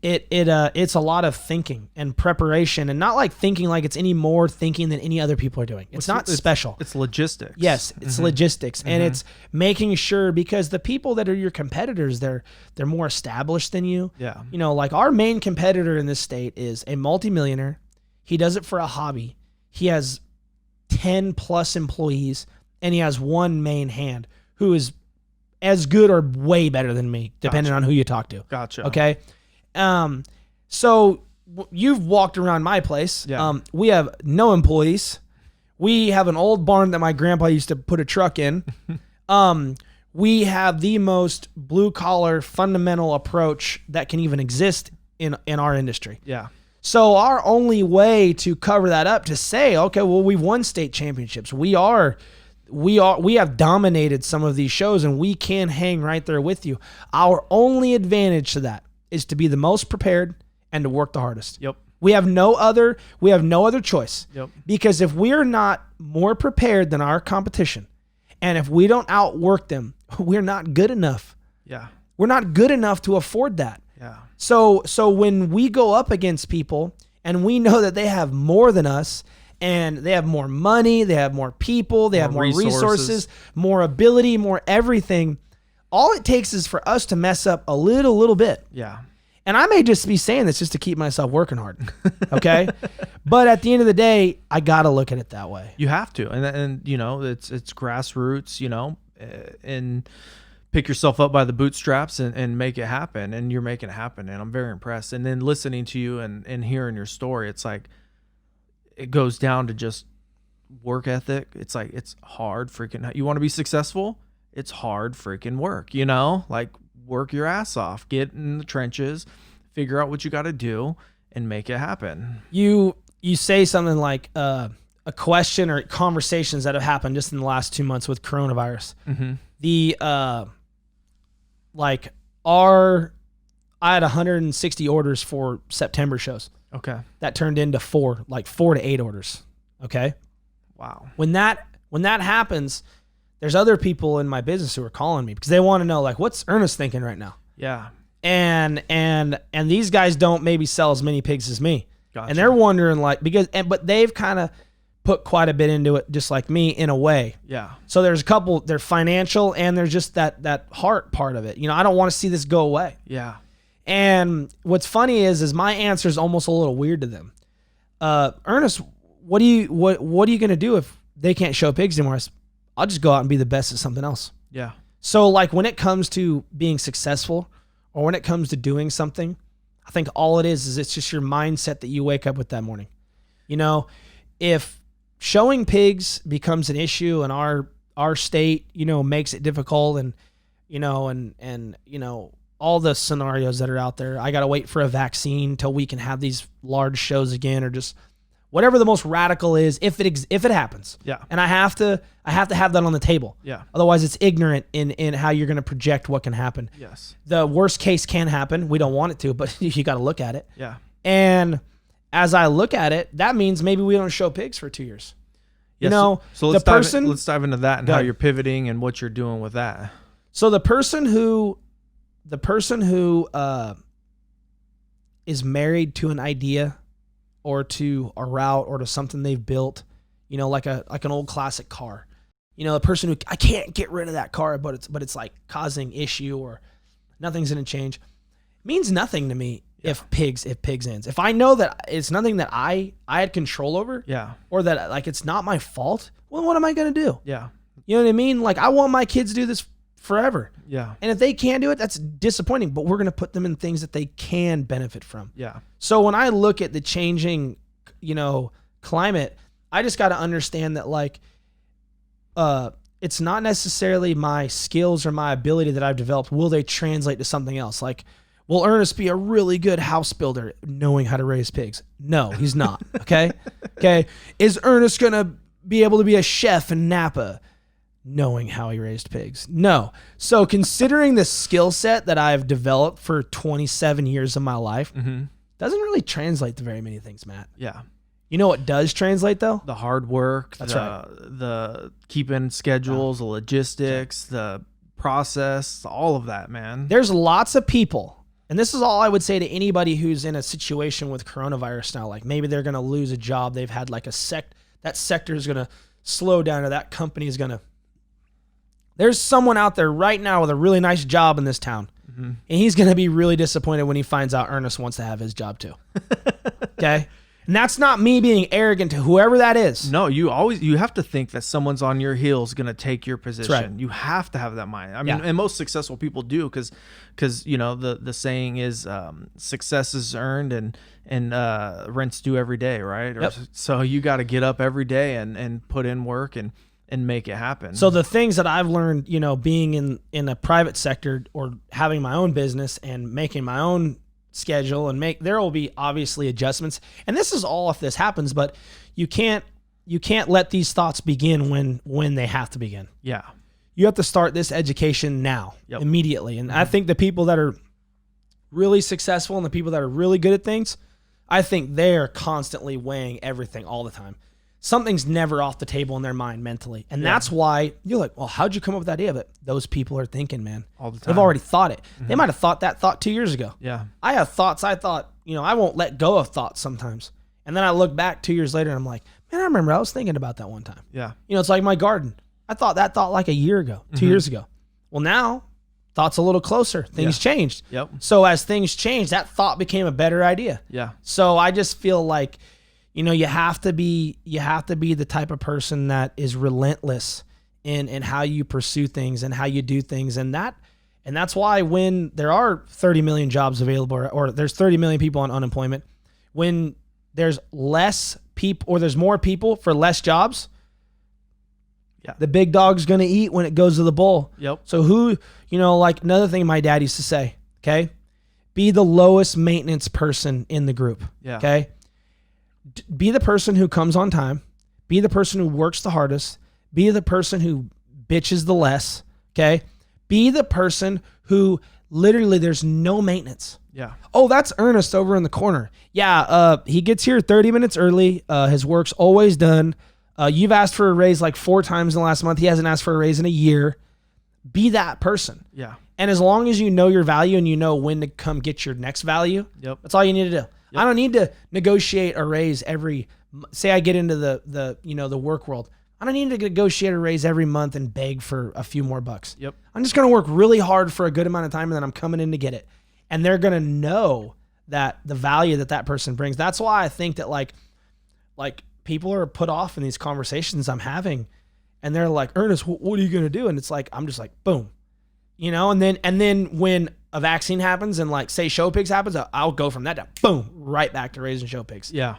it's a lot of thinking and preparation, and not like thinking like it's any more thinking than any other people are doing. It's not special. It's logistics. Yes, it's logistics, and it's making sure, because the people that are your competitors, they're more established than you. Yeah. Like our main competitor in this state is a multimillionaire. He does it for a hobby. He has 10 plus employees, and he has one main hand who is as good or way better than me, depending on who you talk to. Gotcha. Okay. So you've walked around my place. Yeah. We have no employees. We have an old barn that my grandpa used to put a truck in. We have the most blue collar fundamental approach that can even exist in our industry. Yeah. So our only way to cover that up, to say, okay, well, we've won state championships. We have dominated some of these shows, and we can hang right there with you. Our only advantage to that is to be the most prepared and to work the hardest. Yep. We have no other choice. Yep. Because if we're not more prepared than our competition, and if we don't outwork them, we're not good enough. Yeah. We're not good enough to afford that. Yeah. So when we go up against people and we know that they have more than us, and they have more money, they have more people, they have more resources, more ability, more everything, all it takes is for us to mess up a little bit. Yeah. And I may just be saying this just to keep myself working hard. Okay. But at the end of the day, I got to look at it that way. You have to. And it's grassroots, and pick yourself up by the bootstraps and make it happen. And you're making it happen. And I'm very impressed. And then listening to you and hearing your story, it's like, it goes down to just work ethic. It's like, it's hard freaking, you want to be successful? It's hard freaking work, like work your ass off, get in the trenches, figure out what you got to do and make it happen. You say something like a question or conversations that have happened just in the last 2 months with coronavirus. Mm-hmm. I had 160 orders for September shows. Okay. That turned into 4 to 8 orders. Okay. Wow. When that happens, there's other people in my business who are calling me because they want to know, like, what's Ernest thinking right now? Yeah. And these guys don't maybe sell as many pigs as me. Gotcha. And they're wondering, like, but they've kind of put quite a bit into it, just like me, in a way. Yeah. So there's a couple, they're financial, and there's just that heart part of it. I don't want to see this go away. Yeah. And what's funny is my answer is almost a little weird to them. Ernest, what are you going to do if they can't show pigs anymore? I'll just go out and be the best at something else. Yeah. So like when it comes to being successful, or when it comes to doing something, I think all it is it's just your mindset that you wake up with that morning. If showing pigs becomes an issue in our state, makes it difficult, and all the scenarios that are out there, I got to wait for a vaccine till we can have these large shows again, or just whatever the most radical is, if it happens. Yeah. And I have to have that on the table. Yeah. Otherwise it's ignorant in how you're going to project what can happen. Yes. The worst case can happen. We don't want it to, but you got to look at it. Yeah. And as I look at it, that means maybe we don't show pigs for 2 years. Yeah, so let's dive into that and how you're pivoting and what you're doing with that. So the person who is married to an idea, or to a route, or to something they've built, like an old classic car. The person who, I can't get rid of that car, but it's like causing issue, or nothing's going to change. It means nothing to me if pigs ends. If I know that it's nothing that I had control over, or that like it's not my fault, well, what am I going to do? Yeah. You know what I mean? Like, I want my kids to do this forever. Yeah. And if they can't do it, that's disappointing, but we're going to put them in things that they can benefit from. Yeah. So when I look at the changing, climate, I just got to understand that, like, it's not necessarily my skills or my ability that I've developed. Will they translate to something else? Like, Will Ernest be a really good house builder knowing how to raise pigs? No, he's not. Okay. Okay. Is Ernest going to be able to be a chef in Napa knowing how he raised pigs? No. So considering the skill set that I've developed for 27 years of my life, doesn't really translate to very many things, Matt. Yeah. You know what does translate though? The hard work, That's right. The keeping schedules, the logistics, the process, all of that, man. There's lots of people. And this is all I would say to anybody who's in a situation with coronavirus now. Like maybe they're going to lose a job. They've had like that sector is going to slow down, or that company is going to. There's someone out there right now with a really nice job in this town. And he's going to be really disappointed when he finds out Ernest wants to have his job too. Okay. And that's not me being arrogant to whoever that is. No, you have to think that someone's on your heels going to take your position. Right. You have to have that mind. I mean, and most successful people do, because the saying is success is earned and rent's due every day, right? Yep. So you got to get up every day and put in work and make it happen. So the things that I've learned, being in a private sector or having my own business and making my own schedule there will be obviously adjustments, and this is all if this happens, but you can't let these thoughts begin when they have to begin. Yeah. You have to start this education now, immediately. And I think the people that are really successful and the people that are really good at things, I think they're constantly weighing everything all the time. Something's never off the table in their mind mentally. And that's why you're like, well, how'd you come up with that idea? But those people are thinking, man. All the time. They've already thought it. They might have thought that thought 2 years ago. Yeah. I have thoughts. I thought, I won't let go of thoughts sometimes. And then I look back 2 years later and I'm like, man, I remember I was thinking about that one time. Yeah. It's like my garden. I thought that thought like a year ago, 2 years ago. Well, now thought's a little closer. Things changed. Yep. So as things changed, that thought became a better idea. Yeah. So I just feel like, you have to be the type of person that is relentless in how you pursue things and how you do things. And that's why when there are 30 million jobs available, or there's 30 million people on unemployment, when there's less people or there's more people for less jobs, the big dog's going to eat when it goes to the bowl. Yep. So like another thing my dad used to say, okay, be the lowest maintenance person in the group. Yeah. Okay. Be the person who comes on time. Be the person who works the hardest. Be the person who bitches the less. Okay. Be the person who literally there's no maintenance. Yeah. Oh, that's Ernest over in the corner. Yeah. He gets here 30 minutes early. His work's always done. You've asked for a raise like 4 times in the last month. He hasn't asked for a raise in a year. Be that person. Yeah. And as long as you know your value and you know when to come get your next value, that's all you need to do. Yep. I don't need to negotiate a raise say I get into the work world. I don't need to negotiate a raise every month and beg for a few more bucks. Yep. I'm just going to work really hard for a good amount of time and then I'm coming in to get it. And they're going to know that the value that person brings. That's why I think that like people are put off in these conversations I'm having and they're like, Ernest, what are you going to do? And it's like, I'm just like, boom, and then when a vaccine happens and like say show pigs happens, I'll go from that to boom, right back to raising show pigs. Yeah.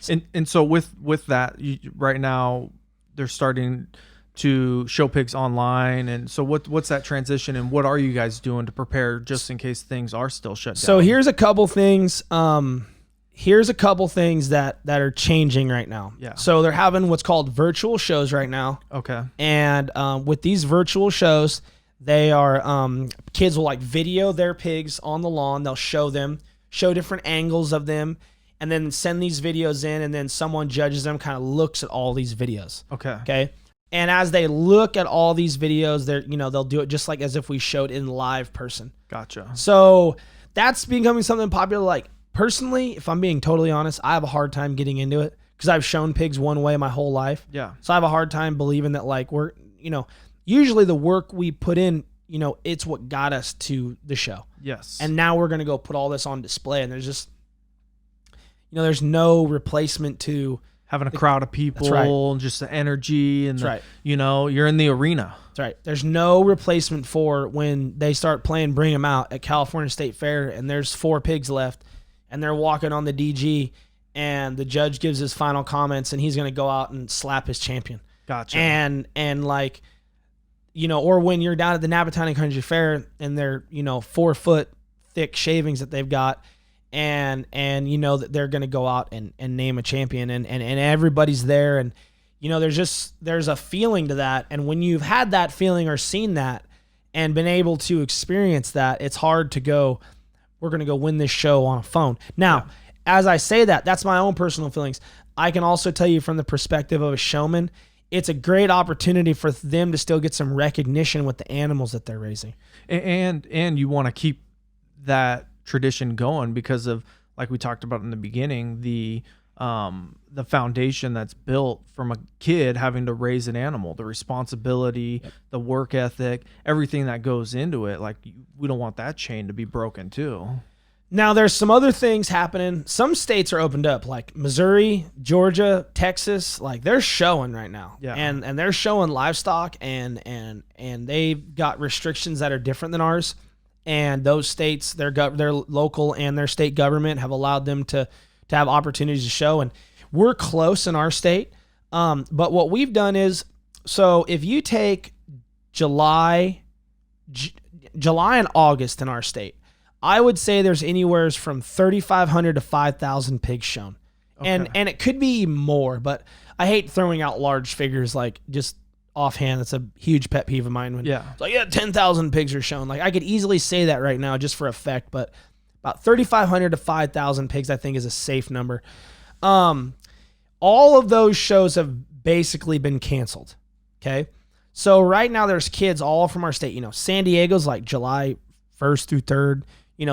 And so with that, right now they're starting to show pigs online. And so what's that transition and what are you guys doing to prepare just in case things are still shut down? So here's a couple things. That are changing right now. Yeah. So they're having what's called virtual shows right now. Okay. And with these virtual shows, they are kids will like video their pigs on the lawn. They'll show different angles of them, and then send these videos in, and then someone judges them, kind of looks at all these videos. Okay. Okay. And as they look at all these videos, they'll do it just like as if we showed in live person. Gotcha. So that's becoming something popular. Like personally, if I'm being totally honest, I have a hard time getting into it because I've shown pigs one way my whole life. Yeah. So I have a hard time believing that like we're, usually the work we put in, it's what got us to the show. Yes. And now we're going to go put all this on display, and there's just, there's no replacement to having a crowd of people and just the energy and you're in the arena. That's right. There's no replacement for when they start playing Bring 'Em Out at California State Fair and there's 4 pigs left and they're walking on the DG and the judge gives his final comments and he's going to go out and slap his champion. Gotcha. And like or when you're down at the Napa Town and Country Fair and they're, 4 foot thick shavings that they've got, and that they're going to go out and name a champion, and everybody's there, and there's a feeling to that. And when you've had that feeling or seen that and been able to experience that, it's hard to go, we're going to go win this show on a phone. Now, as I say that, that's my own personal feelings. I can also tell you from the perspective of a showman, it's a great opportunity for them to still get some recognition with the animals that they're raising. And you want to keep that tradition going because of, like we talked about in the beginning, the foundation that's built from a kid having to raise an animal, the responsibility, the work ethic, everything that goes into it. Like, we don't want that chain to be broken too. Now, there's some other things happening. Some states are opened up, like Missouri, Georgia, Texas. Like, they're showing right now, and they're showing livestock, and they've got restrictions that are different than ours. And those states, their local and their state government have allowed them to have opportunities to show. And we're close in our state. But what we've done is, so if you take July and August in our state, I would say there's anywhere from 3,500 to 5,000 pigs shown. Okay. And it could be more, but I hate throwing out large figures, like, just offhand. That's a huge pet peeve of mine when it's like, 10,000 pigs are shown. Like, I could easily say that right now just for effect, but about 3,500 to 5,000 pigs, I think, is a safe number. All of those shows have basically been canceled. Okay. So right now there's kids all from our state. San Diego's like July 1st through 3rd.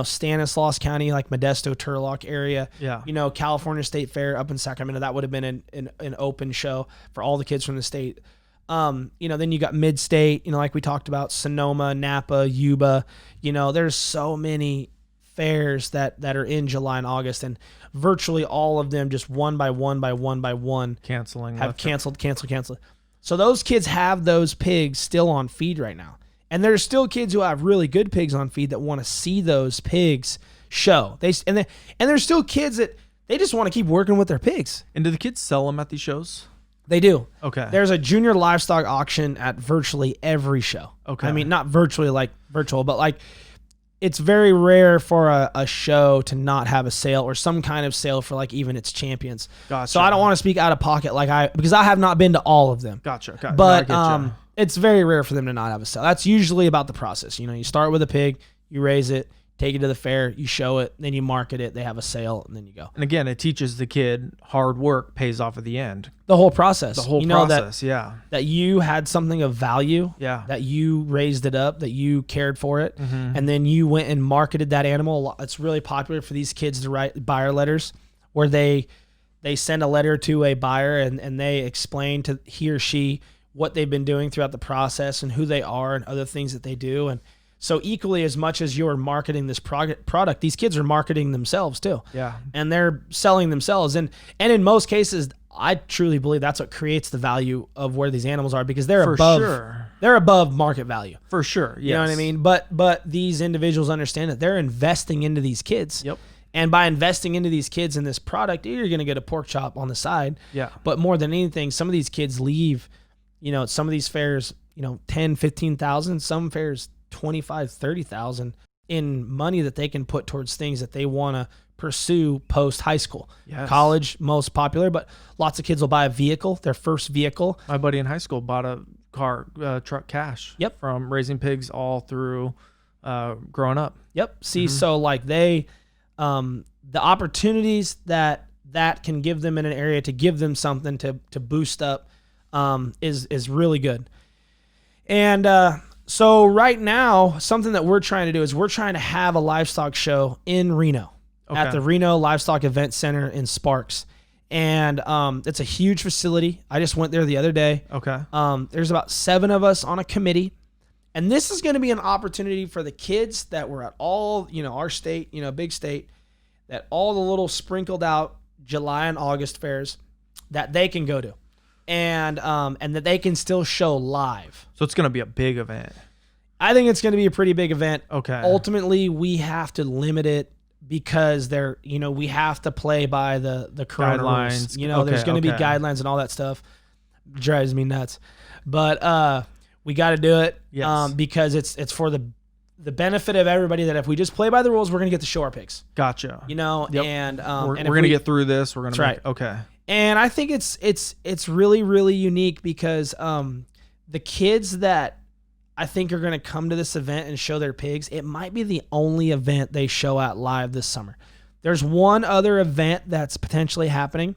Stanislaus County, like Modesto, Turlock area. Yeah. California State Fair up in Sacramento. That would have been an open show for all the kids from the state. Then you got mid-state, like we talked about, Sonoma, Napa, Yuba. There's so many fairs that are in July and August, and virtually all of them just one by one canceling, have canceled. So those kids have those pigs still on feed right now. And there's still kids who have really good pigs on feed that want to see those pigs show. And there's still kids that they just want to keep working with their pigs. And do the kids sell them at these shows? They do. Okay. There's a junior livestock auction at virtually every show. Okay. I mean, not virtually like virtual, but like, it's very rare for a show to not have a sale or some kind of sale for, like, even its champions. Gotcha. So I don't want to speak out of pocket because I have not been to all of them. Gotcha. But it's very rare for them to not have a sale. That's usually about the process. You start with a pig, you raise it, take it to the fair, you show it, then you market it, they have a sale, and then you go. And again, it teaches the kid hard work pays off at the end. The whole process. That you had something of value, that you raised it up, that you cared for it, and then you went and marketed that animal. It's really popular for these kids to write buyer letters where they send a letter to a buyer and they explain to he or she what they've been doing throughout the process and who they are and other things that they do. And so equally as much as you're marketing this product, these kids are marketing themselves too. Yeah. And they're selling themselves. And in most cases, I truly believe that's what creates the value of where these animals are, because they're above market value. For sure. Yes. You know what I mean? But these individuals understand that they're investing into these kids. Yep. And by investing into these kids in this product, you're going to get a pork chop on the side. Yeah. But more than anything, some of these kids leave, some of these fairs, 10, 15,000, some fairs 25, 30,000 in money that they can put towards things that they want to pursue post high school. Yes. College, most popular, but lots of kids will buy a vehicle, their first vehicle. My buddy in high school bought a truck cash. Yep. From raising pigs all through growing up. Yep. See, so like the opportunities that can give them in an area to give them something to boost up is really good. And so right now, something that we're trying to do is we're trying to have a livestock show in Reno at the Reno Livestock Event Center in Sparks. And it's a huge facility. I just went there the other day. Okay. There's about 7 of us on a committee. And this is going to be an opportunity for the kids that were at all, our state, big state, that all the little sprinkled out July and August fairs that they can go to. And that they can still show live. So it's going to be a big event. I think it's going to be a pretty big event. Okay. Ultimately, we have to limit it because we have to play by the corona guidelines. Rules. There's going to be guidelines and all that stuff. Drives me nuts. But We got to do it. Yes. Because it's for the benefit of everybody, that if we just play by the rules, we're going to get to show our picks. Gotcha. Yep. And we're going to get through this. We're going to right. Okay. And I think it's really, really unique because the kids that I think are going to come to this event and show their pigs, it might be the only event they show at live this summer. There's one other event that's potentially happening,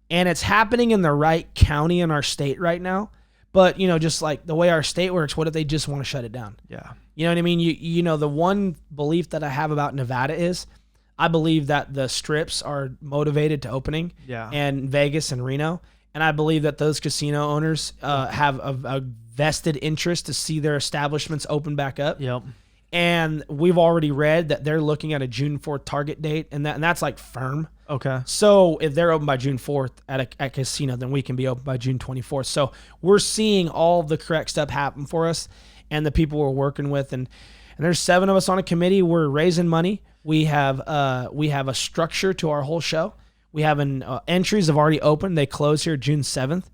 and it's happening in the right county in our state right now. But, just like the way our state works, what if they just want to shut it down? Yeah. You know what I mean? The one belief that I have about Nevada is I believe that the strips are motivated to opening, and Vegas and Reno. And I believe that those casino owners have a vested interest to see their establishments open back up. Yep. And we've already read that they're looking at a June 4th target date, and that's like firm. Okay. So if they're open by June 4th at a casino, then we can be open by June 24th. So we're seeing all the correct stuff happen for us and the people we're working with. And there's 7 of us on a committee. We're raising money. We have a structure to our whole show. We have entries have already opened. They close here June 7th,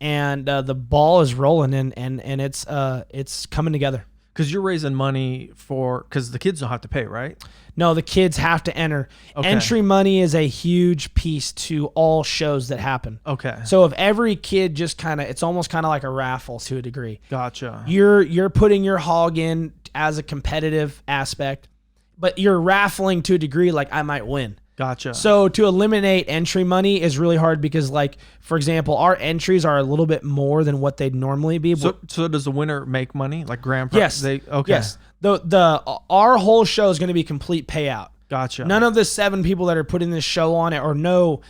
and the ball is rolling, and it's coming together. Because you're raising money because the kids don't have to pay, right? No, the kids have to enter. Okay. Entry money is a huge piece to all shows that happen. Okay. So if every kid just it's almost kind of like a raffle to a degree. Gotcha. You're putting your hog in as a competitive aspect, but you're raffling to a degree like I might win. Gotcha. So to eliminate entry money is really hard because, like, for example, our entries are a little bit more than what they'd normally be. So does the winner make money, like grand prize? Yes. Okay. Yes. Our whole show is going to be complete payout. Gotcha. None of the 7 people that are putting this show on it, or no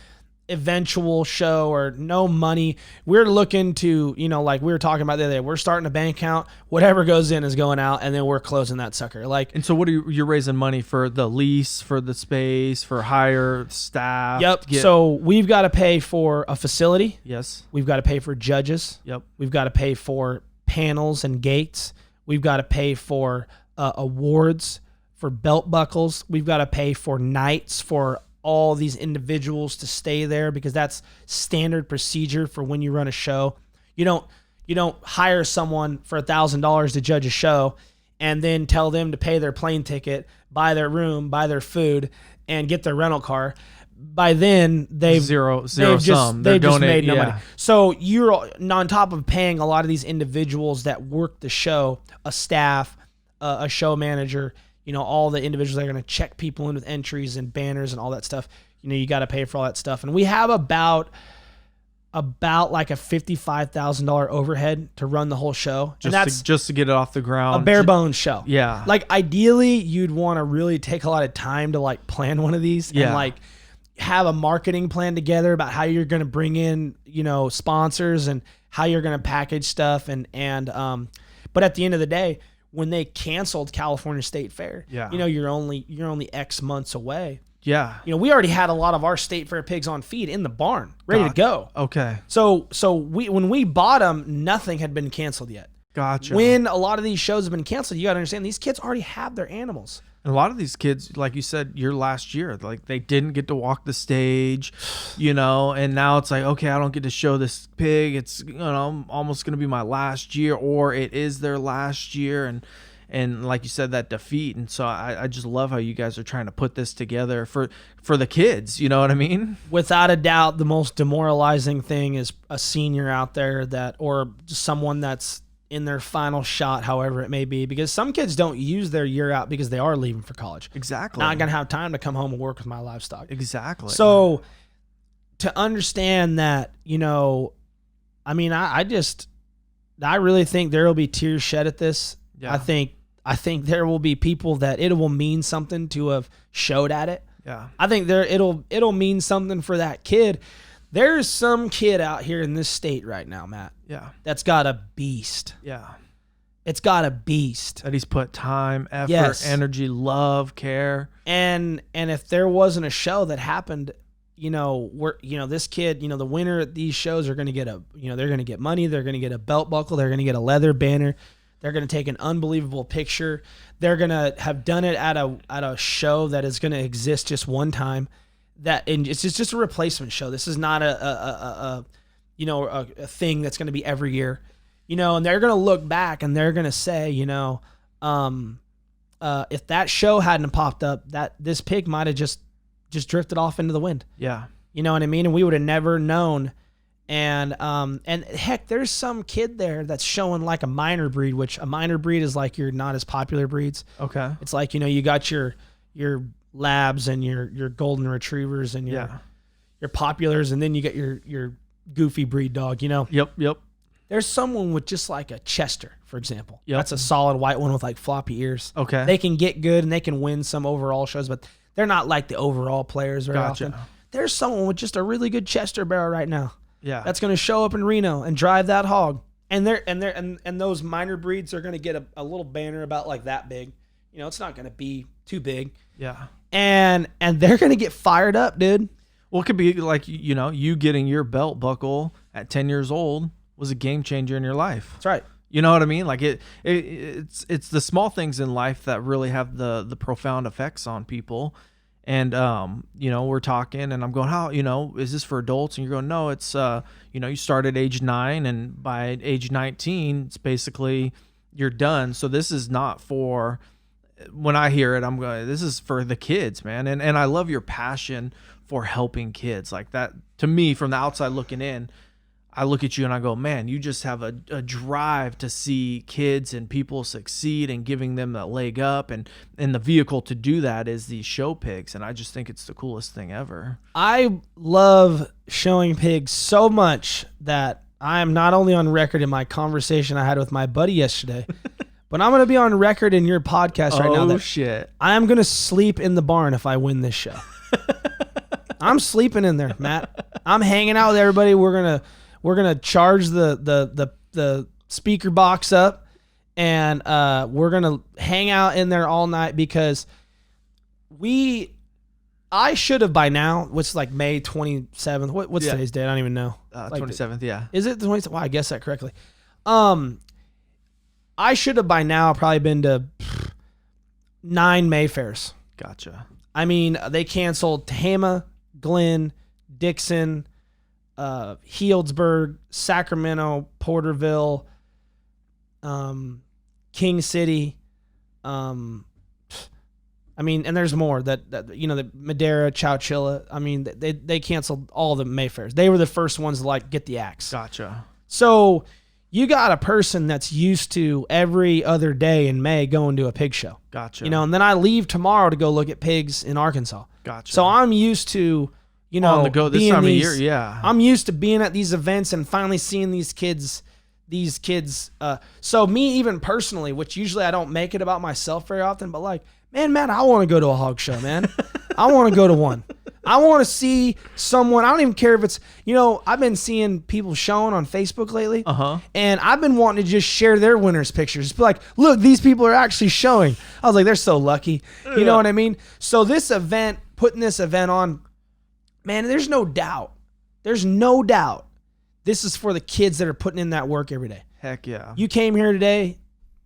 eventual show, or no money. We're looking to, like we were talking about the other day, we're starting a bank account. Whatever goes in is going out, and then we're closing that sucker. And so what are you're raising money for? The lease, for the space, for hire staff? Yep. So we've got to pay for a facility. Yes. We've got to pay for judges. Yep. We've got to pay for panels and gates. We've got to pay for awards, for belt buckles. We've got to pay for nights for all these individuals to stay there, because that's standard procedure for when you run a show. You don't hire someone for $1,000 to judge a show and then tell them to pay their plane ticket, buy their room, buy their food, and get their rental car. By then they've zero just sum. They've just made no money. So you're on top of paying a lot of these individuals that work the show, a staff, a show manager, all the individuals that are going to check people in with entries and banners and all that stuff. You got to pay for all that stuff. And we have about like a $55,000 overhead to run the whole show. Just to get it off the ground. A bare bones show. Yeah. Like ideally you'd want to really take a lot of time to like plan one of these and like have a marketing plan together about how you're going to bring in, sponsors and how you're going to package stuff. But at the end of the day, when they canceled California State Fair, you're only X months away. Yeah. We already had a lot of our State Fair pigs on feed in the barn, ready to go. Okay. So when we bought them, nothing had been canceled yet. Gotcha. When a lot of these shows have been canceled, you got to understand these kids already have their animals. And a lot of these kids, like you said, your last year, like they didn't get to walk the stage, and now it's like, okay, I don't get to show this pig. It's, almost going to be my last year, or it is their last year. And like you said, that defeat. And so I just love how you guys are trying to put this together for the kids. You know what I mean? Without a doubt, the most demoralizing thing is a senior out there or someone that's in their final shot, however it may be, because some kids don't use their year out because they are leaving for college. Exactly. Not going to have time to come home and work with my livestock. Exactly. So to understand that, I really think there will be tears shed at this. Yeah. I think there will be people that it will mean something to have showed at it. Yeah. I think it'll mean something for that kid. There's some kid out here in this state right now, Matt. Yeah. That's got a beast. Yeah. It's got a beast. That he's put time, effort, energy, love, care. And if there wasn't a show that happened, this kid, the winner at these shows are going to get they're going to get money. They're going to get a belt buckle. They're going to get a leather banner. They're going to take an unbelievable picture. They're going to have done it at a show that is going to exist just one time. And it's just a replacement show. This is not a thing that's going to be every year. You know, and they're going to look back and they're going to say, you know, if that show hadn't popped up, that this pig might have just drifted off into the wind. Yeah. You know what I mean? And we would have never known. And heck, there's some kid there that's showing like a minor breed, which a minor breed is like your not as popular breeds. Okay. It's like, you know, you got your labs and your golden retrievers and your populars, and then you get your goofy breed dog, you know? Yep. There's someone with just like a Chester, for example. Yep. That's a solid white one with like floppy ears. Okay. They can get good and they can win some overall shows, but they're not like the overall players very often. There's someone with just a really good Chester barrel right now. Yeah. That's going to show up in Reno and drive that hog. And those minor breeds are going to get a little banner about like that big. You know, it's not going to be too big. Yeah. And they're going to get fired up, dude. Well, it could be like, you know, you getting your belt buckle at 10 years old was a game changer in your life. That's right. You know what I mean? Like it's the small things in life that really have the profound effects on people. And, you know, we're talking and I'm going, how, you know, is this for adults? And you're going, no, it's, you know, you start at age 9 and by age 19, it's basically you're done. So this is not for, when I hear it, I'm going, this is for the kids, man. And I love your passion for helping kids like that. To me, from the outside looking in, I look at you and I go, man, you just have a drive to see kids and people succeed and giving them a leg up. And the vehicle to do that is these show pigs. And I just think it's the coolest thing ever. I love showing pigs so much that I am not only on record in my conversation I had with my buddy yesterday, but I'm going to be on record in your podcast right now. Oh, shit. I am going to sleep in the barn if I win this show. I'm sleeping in there, Matt. I'm hanging out with everybody. We're gonna charge the speaker box up, and we're gonna hang out in there all night because I should have by now. What's like May 27th? What's today's date? I don't even know. 27th, yeah. Is it the 27th? Well, I guess that correctly. I should have by now probably been to 9 Mayfairs. Gotcha. I mean, they canceled Tehama, Glenn, Dixon, Healdsburg, Sacramento, Porterville, King City. I mean, and there's more that you know, the Madera, Chowchilla. I mean, they canceled all the Mayfairs. They were the first ones to like get the axe. Gotcha. So you got a person that's used to every other day in May going to a pig show. Gotcha. You know, and then I leave tomorrow to go look at pigs in Arkansas. Gotcha. So I'm used to, you know, on the go this time of year, yeah. I'm used to being at these events and finally seeing these kids. So me, even personally, which usually I don't make it about myself very often, but like, man, Matt, I want to go to a hog show, man. I want to go to one. I want to see someone. I don't even care if it's, you know, I've been seeing people showing on Facebook lately. And I've been wanting to just share their winners pictures. Just be like, look, these people are actually showing. I was like, they're so lucky. You know what I mean? So this event, putting this event on, man, there's no doubt. There's no doubt this is for the kids that are putting in that work every day. Heck yeah. You came here today.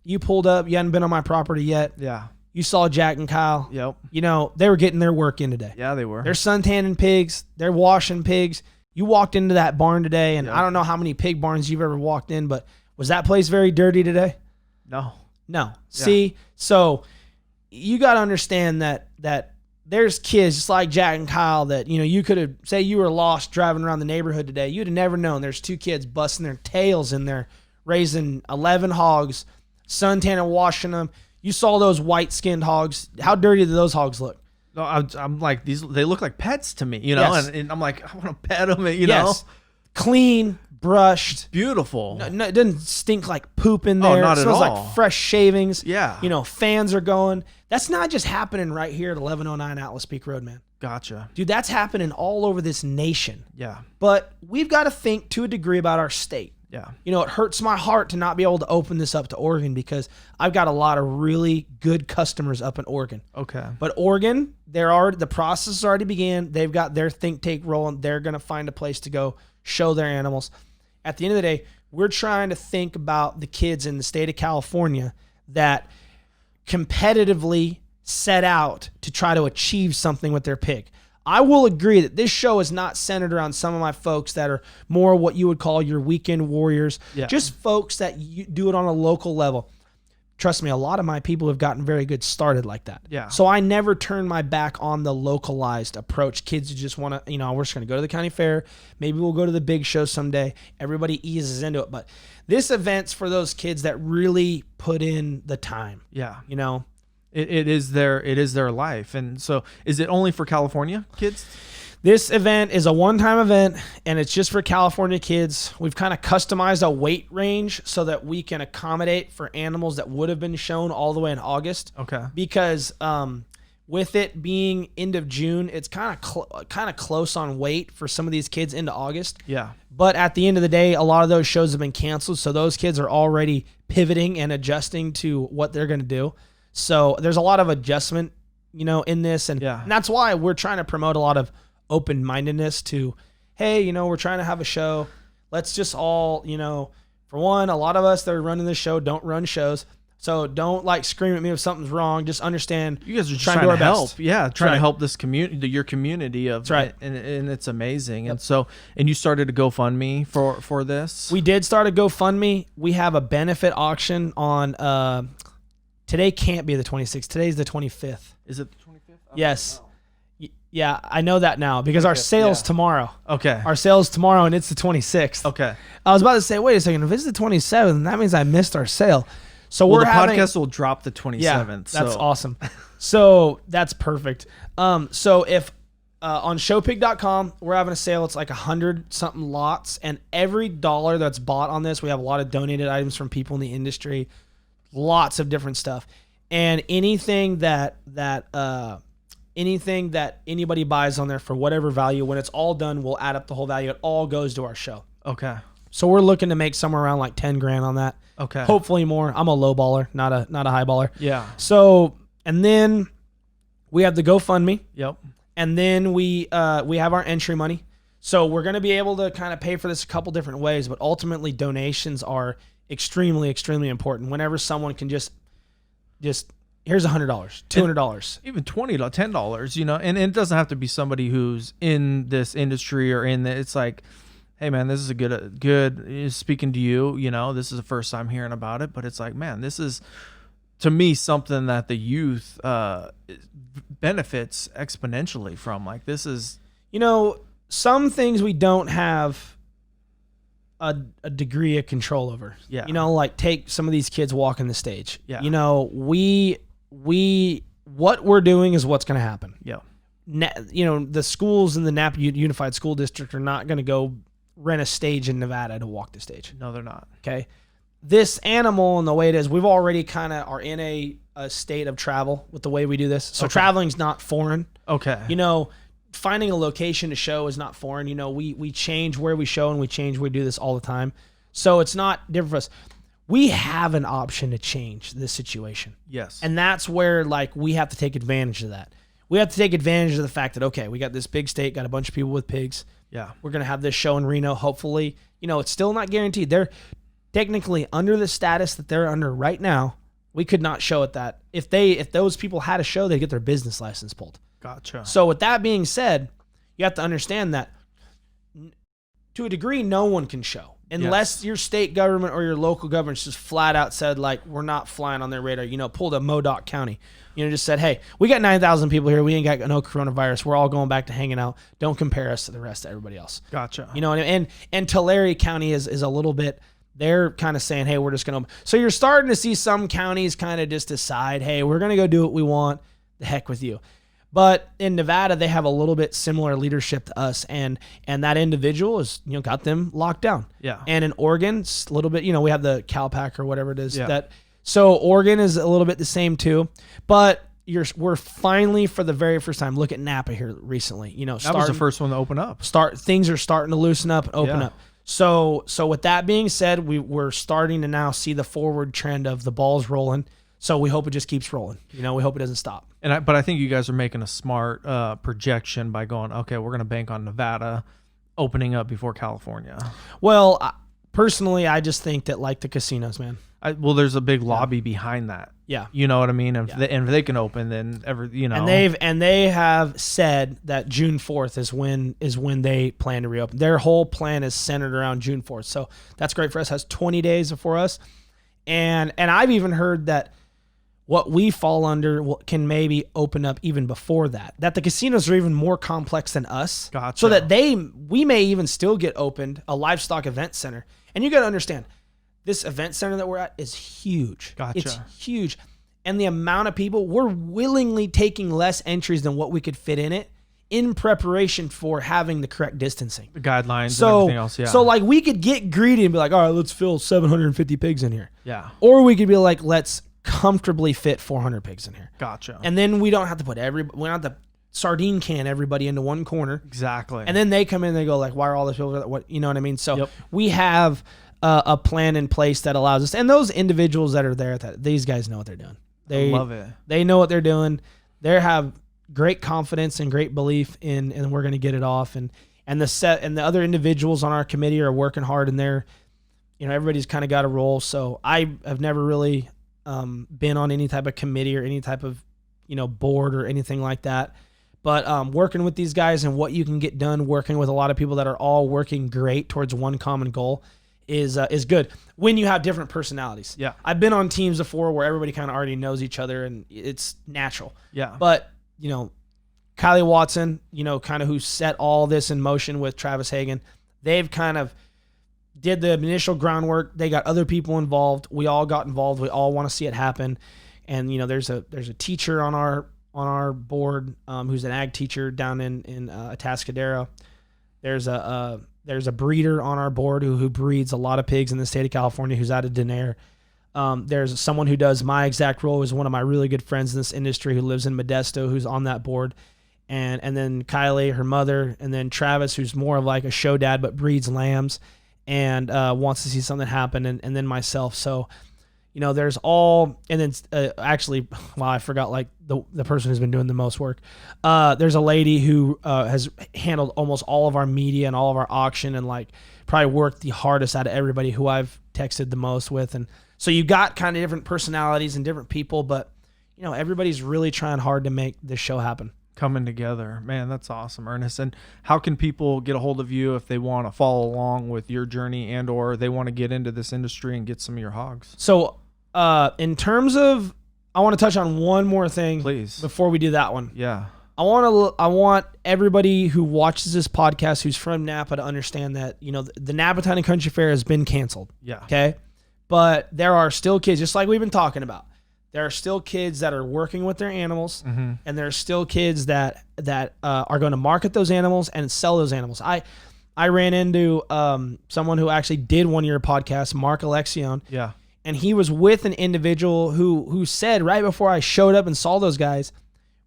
You pulled up. You hadn't been on my property yet. Yeah. You saw Jack and Kyle. Yep. You know, they were getting their work in today. Yeah, they were. They're suntanning pigs. They're washing pigs. You walked into that barn today, and I don't know how many pig barns you've ever walked in, but was that place very dirty today? No. No. See, so you got to understand that there's kids just like Jack and Kyle that, you know, you could have, say you were lost driving around the neighborhood today. You'd have never known there's 2 kids busting their tails in there, raising 11 hogs, suntanning, washing them. You saw those white-skinned hogs. How dirty do those hogs look? No, I'm like, they look like pets to me, you know, Yes. and I'm like, I want to pet them, you know. Clean, brushed. Beautiful. No, it doesn't stink like poop in there. Not it at smells all. like fresh shavings. Yeah. You know, fans are going. That's not just happening right here at 1109 Atlas Peak Road, man. Gotcha. Dude, that's happening all over this nation. Yeah. But we've got to think to a degree about our state. Yeah. You know, it hurts my heart to not be able to open this up to Oregon because I've got a lot of really good customers up in Oregon. Okay. But Oregon, the process already began. They've got their think tank rolling. They're going to find a place to go show their animals. At the end of the day, we're trying to think about the kids in the state of California that competitively set out to try to achieve something with their pig. I will agree that this show is not centered around some of my folks that are more what you would call your weekend warriors, just folks that do it on a local level. Trust me, a lot of my people have gotten very good started like that. Yeah. So I never turn my back on the localized approach. Kids who just want to, we're just going to go to the county fair. Maybe we'll go to the big show someday. Everybody eases into it. But this event's for those kids that really put in the time. Yeah. It is their life. And so is it only for California kids? This event is a one-time event, and it's just for California kids. We've kind of customized a weight range so that we can accommodate for animals that would have been shown all the way in August. Okay. Because with it being end of June, it's kind of close on weight for some of these kids into August. Yeah. But at the end of the day, a lot of those shows have been canceled, so those kids are already pivoting and adjusting to what they're going to do. So there's a lot of adjustment, in this, and that's why we're trying to promote a lot of open-mindedness to, hey, we're trying to have a show. Let's just all, for one, a lot of us that are running this show don't run shows. So don't scream at me if something's wrong. Just understand you guys are just trying to help. Best. Yeah, trying to help this community, your community of and it's amazing. And so, and you started a GoFundMe for this? We did start a GoFundMe. We have a benefit auction on today can't be the 26th. Today's the 25th. Is it the 25th? Yes. Yeah, I know that now because our sale's tomorrow. Okay. Our sale's tomorrow and it's the 26th. Okay. I was about to say, wait a second, if it's the 27th, that means I missed our sale. So the podcast will drop the 27th. Yeah, that's awesome. So that's perfect. So if on showpig.com, we're having a sale. It's like 100 something lots, and every dollar that's bought on this, we have a lot of donated items from people in the industry, lots of different stuff, and anything that anybody buys on there for whatever value, when it's all done, we'll add up the whole value. It all goes to our show. Okay. So we're looking to make somewhere around like 10 grand on that. Okay. Hopefully more. I'm a low baller, not a high baller. Yeah. So, and then we have the GoFundMe. Yep. And then we have our entry money. So we're going to be able to kind of pay for this a couple different ways, but ultimately donations are extremely, extremely important. Whenever someone can just here's $100, $200, even $20, $10, and it doesn't have to be somebody who's in this industry or it's like, hey man, this is a good speaking to you, this is the first time hearing about it, but it's like, man, this is to me something that the youth benefits exponentially from. Like, this is, some things we don't have a degree of control over. Yeah. Like take some of these kids walking the stage. Yeah. What we're doing is what's going to happen. Yeah. The schools in the Napa Unified School District are not going to go rent a stage in Nevada to walk the stage. No, they're not. Okay. This animal and the way it is, we've already kind of are in a state of travel with the way we do this. So traveling's not foreign. Okay. Finding a location to show is not foreign. We change where we show and we change where we do this all the time. So it's not different for us. We have an option to change this situation. Yes. And that's where we have to take advantage of that. We have to take advantage of the fact that, okay, we got this big state, got a bunch of people with pigs. Yeah. We're going to have this show in Reno. Hopefully, it's still not guaranteed. They're technically under the status that they're under right now. We could not show it that. If those people had a show, they'd get their business license pulled. Gotcha. So with that being said, you have to understand that to a degree, no one can show unless your state government or your local government just flat out said, we're not flying on their radar, pulled a Modoc County, just said, hey, we got 9,000 people here. We ain't got no coronavirus. We're all going back to hanging out. Don't compare us to the rest of everybody else. Gotcha. And Tulare County is a little bit, they're kind of saying, hey, we're just going to, so you're starting to see some counties kind of just decide, hey, we're going to go do what we want. The heck with you. But in Nevada, they have a little bit similar leadership to us, and that individual is, got them locked down. Yeah. And in Oregon, it's a little bit, we have the CalPAC or whatever it is. Yeah. So Oregon is a little bit the same too. But we're finally, for the very first time, look at Napa here recently. That was the first one to open up. Things are starting to loosen up and open up. So with that being said, we're starting to now see the forward trend of the balls rolling. So we hope it just keeps rolling. We hope it doesn't stop. But I think you guys are making a smart projection by going, okay, we're going to bank on Nevada opening up before California. Well, personally, I just think that the casinos, man. Well, there's a big lobby behind that. Yeah. You know what I mean? If they can open, then And they have said that June 4th is when they plan to reopen. Their whole plan is centered around June 4th. So that's great for us. Has 20 days for us. And I've even heard that what we fall under can maybe open up even before that. That the casinos are even more complex than us. Gotcha. So that we may even still get opened a livestock event center. And you got to understand, this event center that we're at is huge. Gotcha. It's huge. And the amount of people, we're willingly taking less entries than what we could fit in it in preparation for having the correct distancing. The guidelines and everything else, yeah. So like we could get greedy and be like, all right, let's fill 750 pigs in here. Yeah. Or we could be like, let's comfortably fit 400 pigs in here. Gotcha. And then we don't have to we don't have to sardine can everybody into one corner. Exactly. And then they come in and they go like, why are all these people, what, you know what I mean? So we have a plan in place that allows us, and those individuals that are there, these guys know what they're doing. They love it. They know what they're doing. They have great confidence and great belief in, and we're going to get it off. And the other individuals on our committee are working hard, and they're, everybody's kind of got a role. So I have never really been on any type of committee or any type of, board or anything like that. But working with these guys and what you can get done, working with a lot of people that are all working great towards one common goal is good when you have different personalities. Yeah. I've been on teams before where everybody kind of already knows each other and it's natural. Yeah. But, Kylie Watson, kind of who set all this in motion with Travis Hagan, they've kind of did the initial groundwork. They got other people involved. We all got involved. We all want to see it happen. And, there's a teacher on our board who's an ag teacher down in Atascadero. There's a breeder on our board who breeds a lot of pigs in the state of California who's out of Denair. There's someone who does my exact role, who's one of my really good friends in this industry who lives in Modesto, who's on that board. And then Kylie, her mother, and then Travis, who's more of like a show dad but breeds lambs and wants to see something happen, and then myself. So, there's all, and then actually, I forgot like the person who's been doing the most work. There's a lady who has handled almost all of our media and all of our auction and like probably worked the hardest out of everybody who I've texted the most with. And so you got kind of different personalities and different people, but everybody's really trying hard to make this show happen. Coming together, man, that's awesome, Ernest. And how can people get a hold of you if they want to follow along with your journey and or they want to get into this industry and get some of your hogs? So in terms of, I want to touch on one more thing, please, before we do that one. Yeah, I want everybody who watches this podcast who's from Napa to understand that the Napa Town and Country Fair has been canceled. Yeah. Okay, but there are still kids, just like we've been talking about. There are still kids that are working with their animals, and there are still kids that are going to market those animals and sell those animals. I ran into someone who actually did one of your podcasts, Mark Alexion. Yeah. And he was with an individual who said right before I showed up and saw those guys,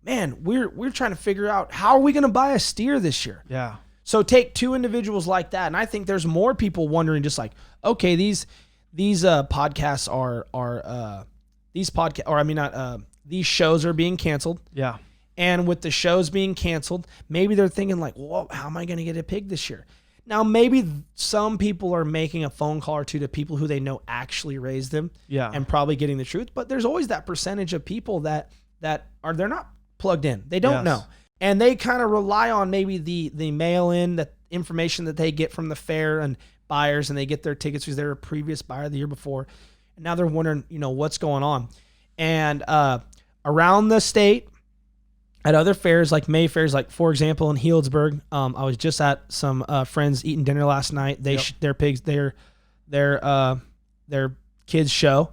man, we're trying to figure out how are we going to buy a steer this year? Yeah. So take two individuals like that, and I think there's more people wondering, just like, okay, these podcasts these shows are being canceled. Yeah. And with the shows being canceled, maybe they're thinking like, well, how am I going to get a pig this year? Now, maybe some people are making a phone call or two to people who they know actually raised them, and probably getting the truth. But there's always that percentage of people that they're not plugged in. They don't know. And they kind of rely on maybe the mail-in, that information that they get from the fair and buyers, and they get their tickets because they're a previous buyer the year before. And now they're wondering, what's going on. And around the state, at other fairs like May fairs, like for example in Healdsburg, I was just at some friends eating dinner last night. Their pigs, their kids show,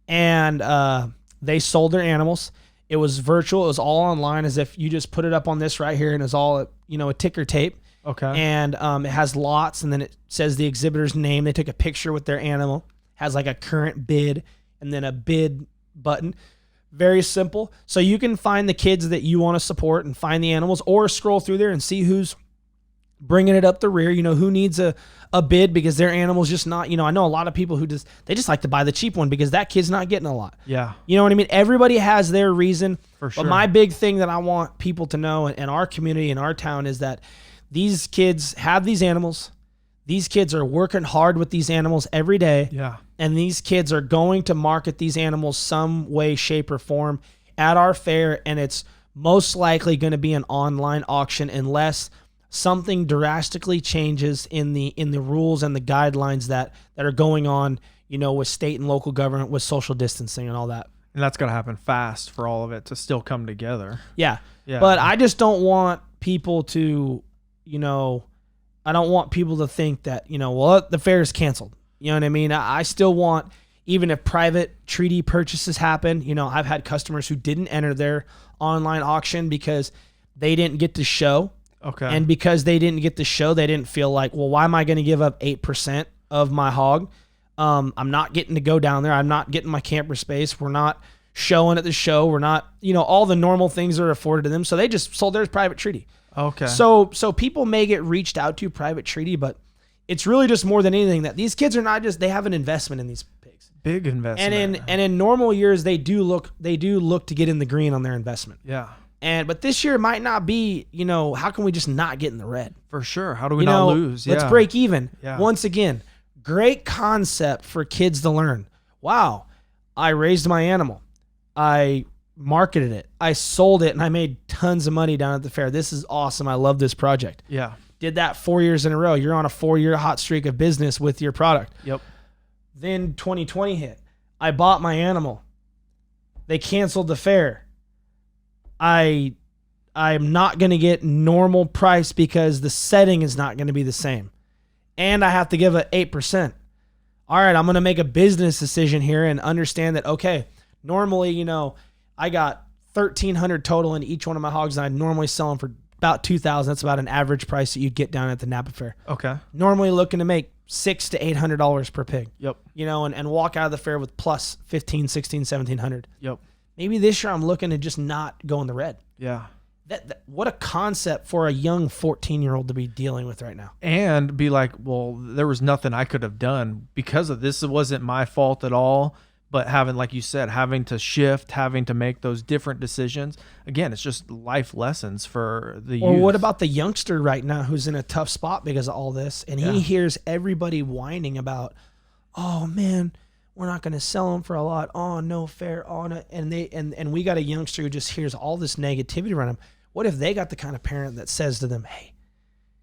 and they sold their animals. It was virtual. It was all online, as if you just put it up on this right here, and it's all a ticker tape. Okay. And it has lots, and then it says the exhibitor's name. They took a picture with their animal. Has like a current bid, and then a bid button. Very simple. So you can find the kids that you want to support and find the animals, or scroll through there and see who's bringing it up the rear. Who needs a bid because their animal's just not, I know a lot of people who just like to buy the cheap one because that kid's not getting a lot. Yeah. You know what I mean? Everybody has their reason. For sure. But my big thing that I want people to know in our community, in our town, is that these kids have these animals. These kids are working hard with these animals every day. Yeah. And these kids are going to market these animals some way, shape, or form at our fair. And it's most likely going to be an online auction unless something drastically changes in the rules and the guidelines that are going on, with state and local government, with social distancing and all that. And that's going to happen fast for all of it to still come together. Yeah. Yeah. But I just don't want people to, I don't want people to think that, well, the fair is canceled. You know what I mean? I still want, even if private treaty purchases happen, I've had customers who didn't enter their online auction because they didn't get to show. Okay. And because they didn't get to show, they didn't feel like, well, why am I going to give up 8% of my hog? I'm not getting to go down there. I'm not getting my camper space. We're not showing at the show. We're not, all the normal things are afforded to them. So they just sold theirs private treaty. Okay. So people may get reached out to private treaty, but it's really just more than anything that these kids are not just, they have an investment in these pigs. Big investment. And in normal years, they do look to get in the green on their investment. Yeah. But this year might not be, how can we just not get in the red? For sure. How do we not lose? Let's break even. Yeah. Once again, great concept for kids to learn. Wow. I raised my animal. I marketed it. I sold it and I made tons of money down at the fair. This is awesome. I love this project. Yeah. Did that 4 years in a row. You're on a 4-year hot streak of business with your product. Yep. Then 2020 hit. I bought my animal. They canceled the fair. I'm not going to get normal price because the setting is not going to be the same. And I have to give it 8%. All right, I'm going to make a business decision here and understand that, okay, normally, I got 1,300 total in each one of my hogs, and I normally sell them for about $2,000. That's about an average price that you'd get down at the Napa Fair. Okay. Normally looking to make $600 to $800 per pig. Yep. And walk out of the fair with plus 15, 16, 1,700. Yep. Maybe this year I'm looking to just not go in the red. Yeah. That what a concept for a young 14-year-old to be dealing with right now. And be like, well, there was nothing I could have done because of this. It wasn't my fault at all. But having, like you said, having to shift, having to make those different decisions. Again, it's just life lessons for the youth. Or what about the youngster right now who's in a tough spot because of all this? And he hears everybody whining about, oh, man, we're not going to sell them for a lot. Oh, no fair. Oh, no. And we got a youngster who just hears all this negativity around him. What if they got the kind of parent that says to them, hey,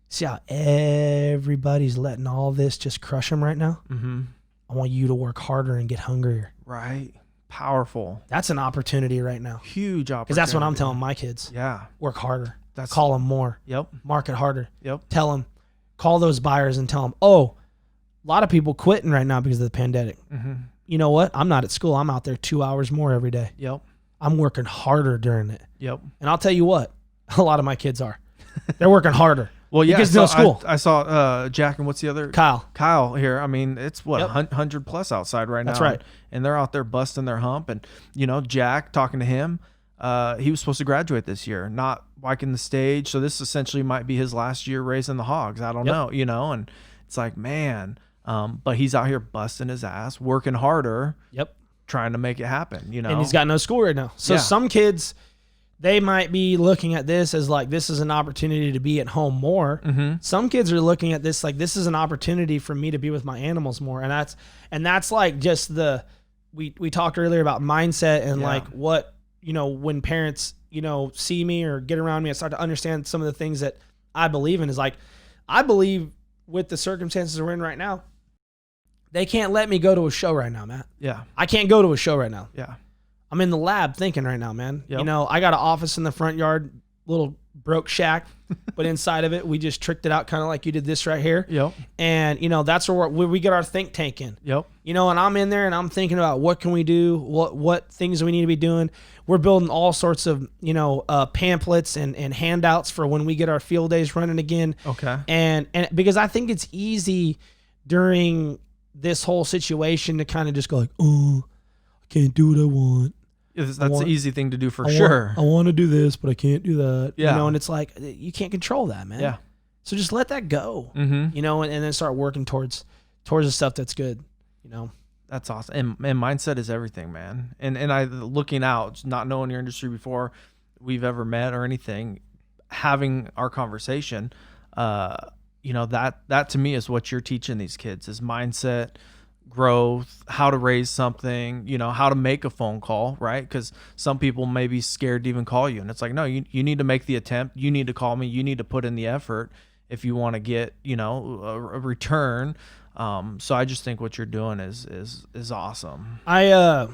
see how everybody's letting all this just crush them right now? Mm-hmm. I want you to work harder and get hungrier. Right. Powerful. That's an opportunity right now. Huge opportunity. Because that's what I'm telling my kids. Yeah. Work harder. Call them more. Yep. Market harder. Yep. Tell them. Call those buyers and tell them, oh, a lot of people quitting right now because of the pandemic. Mm-hmm. You know what? I'm not at school. I'm out there 2 hours more every day. Yep. I'm working harder during it. Yep. And I'll tell you what, a lot of my kids are. They're working harder. Well, yeah, because no school. I saw Jack and what's the other? Kyle here. I mean, it's what, 100 plus outside right now. That's right. And they're out there busting their hump. And, Jack, talking to him, he was supposed to graduate this year, not liking the stage. So this essentially might be his last year raising the hogs. I don't know, and it's like, man, but he's out here busting his ass, working harder. Yep. Trying to make it happen, And he's got no school right now. So some kids, they might be looking at this as like, this is an opportunity to be at home more. Mm-hmm. Some kids are looking at this like, this is an opportunity for me to be with my animals more. And that's like just we talked earlier about mindset and like what, when parents, see me or get around me, I start to understand some of the things that I believe in is like, I believe with the circumstances we're in right now, they can't let me go to a show right now, Matt. Yeah. I can't go to a show right now. Yeah. I'm in the lab thinking right now, man. Yep. I got an office in the front yard, little broke shack, but inside of it, we just tricked it out kind of like you did this right here. Yep. And, that's where we get our think tank in. Yep. And I'm in there and I'm thinking about what can we do, what things do we need to be doing. We're building all sorts of, pamphlets and handouts for when we get our field days running again. Okay. And because I think it's easy during this whole situation to kind of just go like, oh, I can't do what I want. That's an easy thing to do for sure. I want to do this, but I can't do that. Yeah. And it's like, you can't control that, man. Yeah. So just let that go, mm-hmm. And then start working towards the stuff that's good, That's awesome. And mindset is everything, man. And I, looking out, not knowing your industry before we've ever met or anything, having our conversation, that to me is what you're teaching these kids is mindset, growth, how to raise something, how to make a phone call, right? Because some people may be scared to even call you, and it's like, no, you need to make the attempt. You need to call me. You need to put in the effort if you want to get, a return. So I just think what you're doing is awesome. I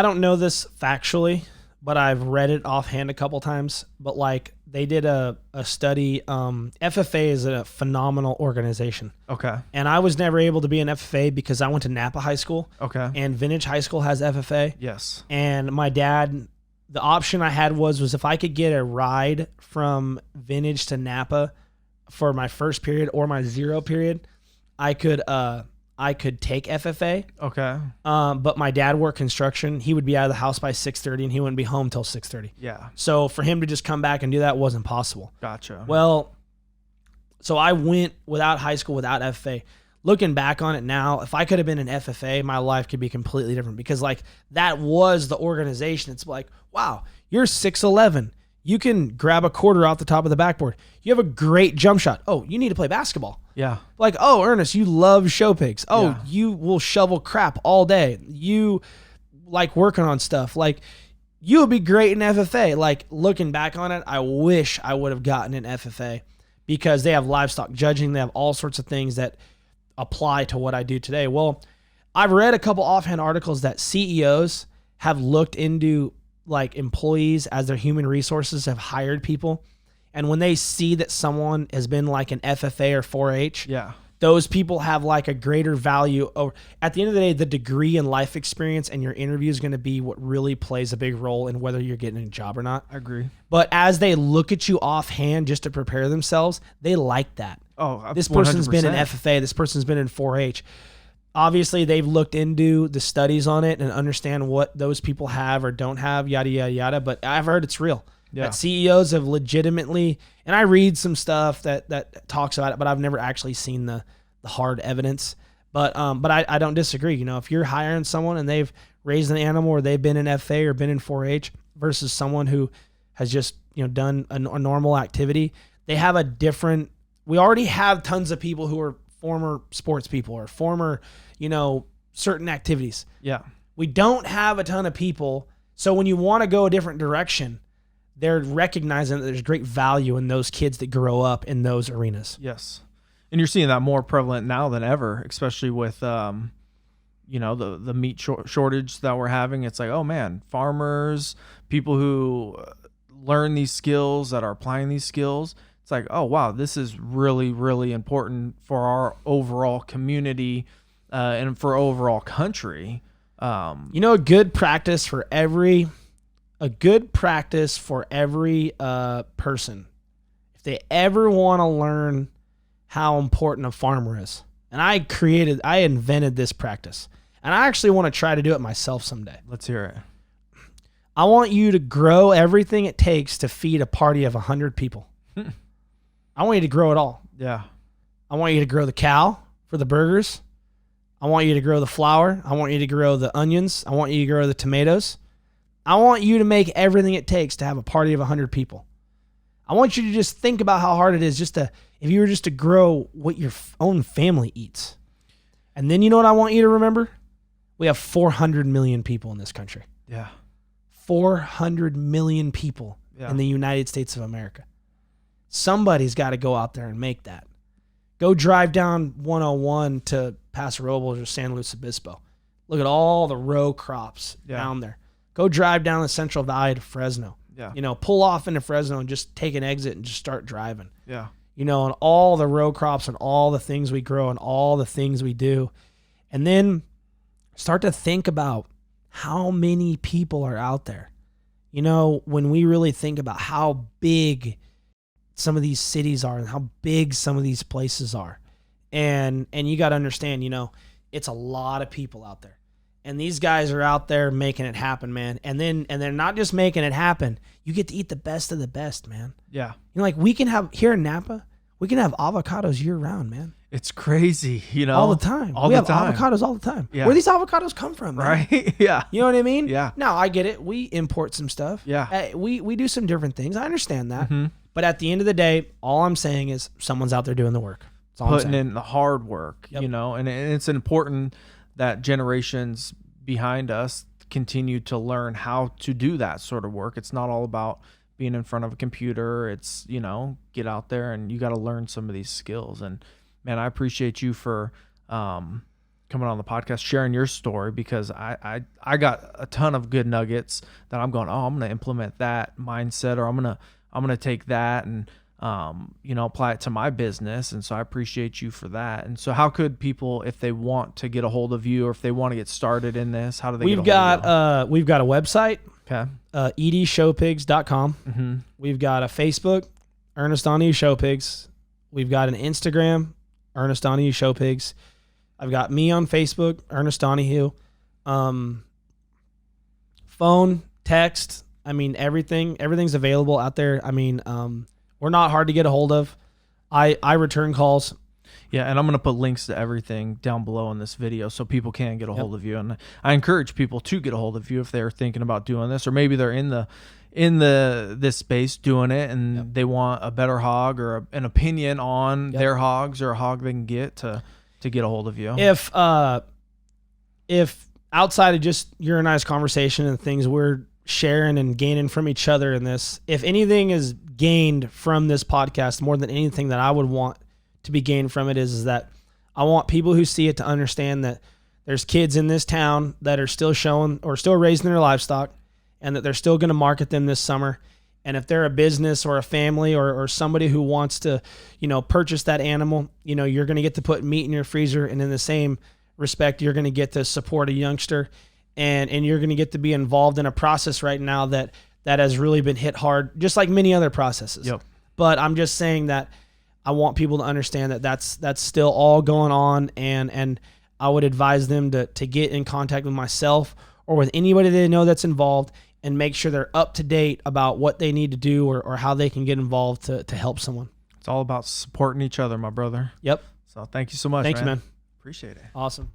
don't know this factually, but I've read it offhand a couple times. But like they did a study. FFA is a phenomenal organization. Okay. And I was never able to be an FFA because I went to Napa High School. Okay. And Vintage High School has FFA. Yes. And my dad, the option I had was if I could get a ride from Vintage to Napa for my first period or my zero period, I could take FFA. Okay. But my dad worked construction. He would be out of the house by 6:30 and he wouldn't be home till 6:30. Yeah. So for him to just come back and do that wasn't possible. Gotcha. Well, so I went without high school, without FFA. Looking back on it now, if I could have been an FFA, my life could be completely different because like that was the organization. It's like, wow, you're 6'11". You can grab a quarter off the top of the backboard. You have a great jump shot. Oh, you need to play basketball. Yeah. Like, oh, Ernest, you love show pigs. Oh, Yeah. You will shovel crap all day. You like working on stuff. Like, you would be great in FFA. Like, looking back on it, I wish I would have gotten an FFA because they have livestock judging. They have all sorts of things that apply to what I do today. Well, I've read a couple offhand articles that CEOs have looked into like employees as their human resources, have hired people. And when they see that someone has been like an FFA or 4-H, Yeah. those people have like a greater value. At the end of the day, the degree and life experience and your interview is going to be what really plays a big role in whether you're getting a job or not. I agree. But as they look at you offhand just to prepare themselves, they like that. Oh, This person's been in 100%. FFA. This person's been in 4-H. Obviously, they've looked into the studies on it and understand what those people have or don't have, yada, yada, yada. But I've heard it's real. Yeah. That CEOs have legitimately, and I read some stuff that talks about it, but I've never actually seen the hard evidence. But I don't disagree. If you're hiring someone and they've raised an animal or they've been in FA or been in 4-H versus someone who has just done a normal activity, they have a different. We already have tons of people who are former sports people or former, certain activities. Yeah. We don't have a ton of people. So when you want to go a different direction, they're recognizing that there's great value in those kids that grow up in those arenas. Yes. And you're seeing that more prevalent now than ever, especially with, the meat shortage that we're having. It's like, oh man, farmers, people who learn these skills, that are applying these skills. It's like, oh wow, this is really, really important for our overall community and for overall country. A good practice for every person, if they ever want to learn how important a farmer is. And I invented this practice, and I actually want to try to do it myself someday. Let's hear it. I want you to grow everything it takes to feed a party of 100 people. I want you to grow it all. Yeah. I want you to grow the cow for the burgers. I want you to grow the flour. I want you to grow the onions. I want you to grow the tomatoes. I want you to make everything it takes to have a party of 100 people. I want you to just think about how hard it is if you were just to grow what your own family eats. And then you know what I want you to remember? We have 400 million people in this country. Yeah. 400 million people in the United States of America. Somebody's got to go out there and make that. Go drive down 101 to Paso Robles or San Luis Obispo. Look at all the row crops down there. Go drive down the Central Valley to Fresno. Yeah. Pull off into Fresno and just take an exit and just start driving. Yeah. And all the row crops and all the things we grow and all the things we do. And then start to think about how many people are out there. When we really think about how big some of these cities are and how big some of these places are. And you got to understand, it's a lot of people out there. And these guys are out there making it happen, man. And they're not just making it happen. You get to eat the best of the best, man. Yeah. Like we can have here in Napa, we can have avocados year round, man. It's crazy, all the time. We have avocados all the time. Yeah. Where these avocados come from, man? Right? Yeah. You know what I mean? Yeah. Now I get it. We import some stuff. Yeah. We do some different things. I understand that. Mm-hmm. But at the end of the day, all I'm saying is someone's out there doing the work. putting in the hard work, Yep. you know, and it's important that generations behind us continue to learn how to do that sort of work. It's not all about being in front of a computer. It's, you know, get out there and you got to learn some of these skills. And man, I appreciate you for coming on the podcast, sharing your story, because I got a ton of good nuggets that I'm going, oh, I'm going to implement that mindset, or I'm going to take that and you know, apply it to my business. And so I appreciate you for that. And so how could people, if they want to get a hold of you, or if they want to get started in this, how do they get a hold of you? We've got a website, okay, edshowpigs.com. Mm-hmm. We've got a Facebook, Ernest Donohoe Show Pigs. We've got an Instagram, Ernest Donohoe Show Pigs. I've got me on Facebook, Ernest Donohoe. Phone, text, I mean, everything's available out there. I mean, we're not hard to get a hold of. I return calls. Yeah, and I'm going to put links to everything down below in this video so people can get a hold of you. And I encourage people to get a hold of you if they're thinking about doing this, or maybe they're in this space doing it and they want a better hog or an opinion on their hogs, or a hog they can get to get a hold of you. If outside of just your and I's conversation and things we're sharing and gaining from each other in this, if anything is gained from this podcast more than anything that I would want to be gained from it is that I want people who see it to understand that there's kids in this town that are still showing or still raising their livestock, and that they're still going to market them this summer. And if they're a business or a family or somebody who wants to, you know, purchase that animal, you know, you're going to get to put meat in your freezer. And in the same respect, you're going to get to support a youngster, and you're going to get to be involved in a process right now that has really been hit hard, just like many other processes. Yep. But I'm just saying that I want people to understand that that's still all going on. And I would advise them to get in contact with myself or with anybody they know that's involved, and make sure they're up to date about what they need to do or how they can get involved to help someone. It's all about supporting each other, my brother. Yep. So thank you so much. Thank you, man. Appreciate it. Awesome.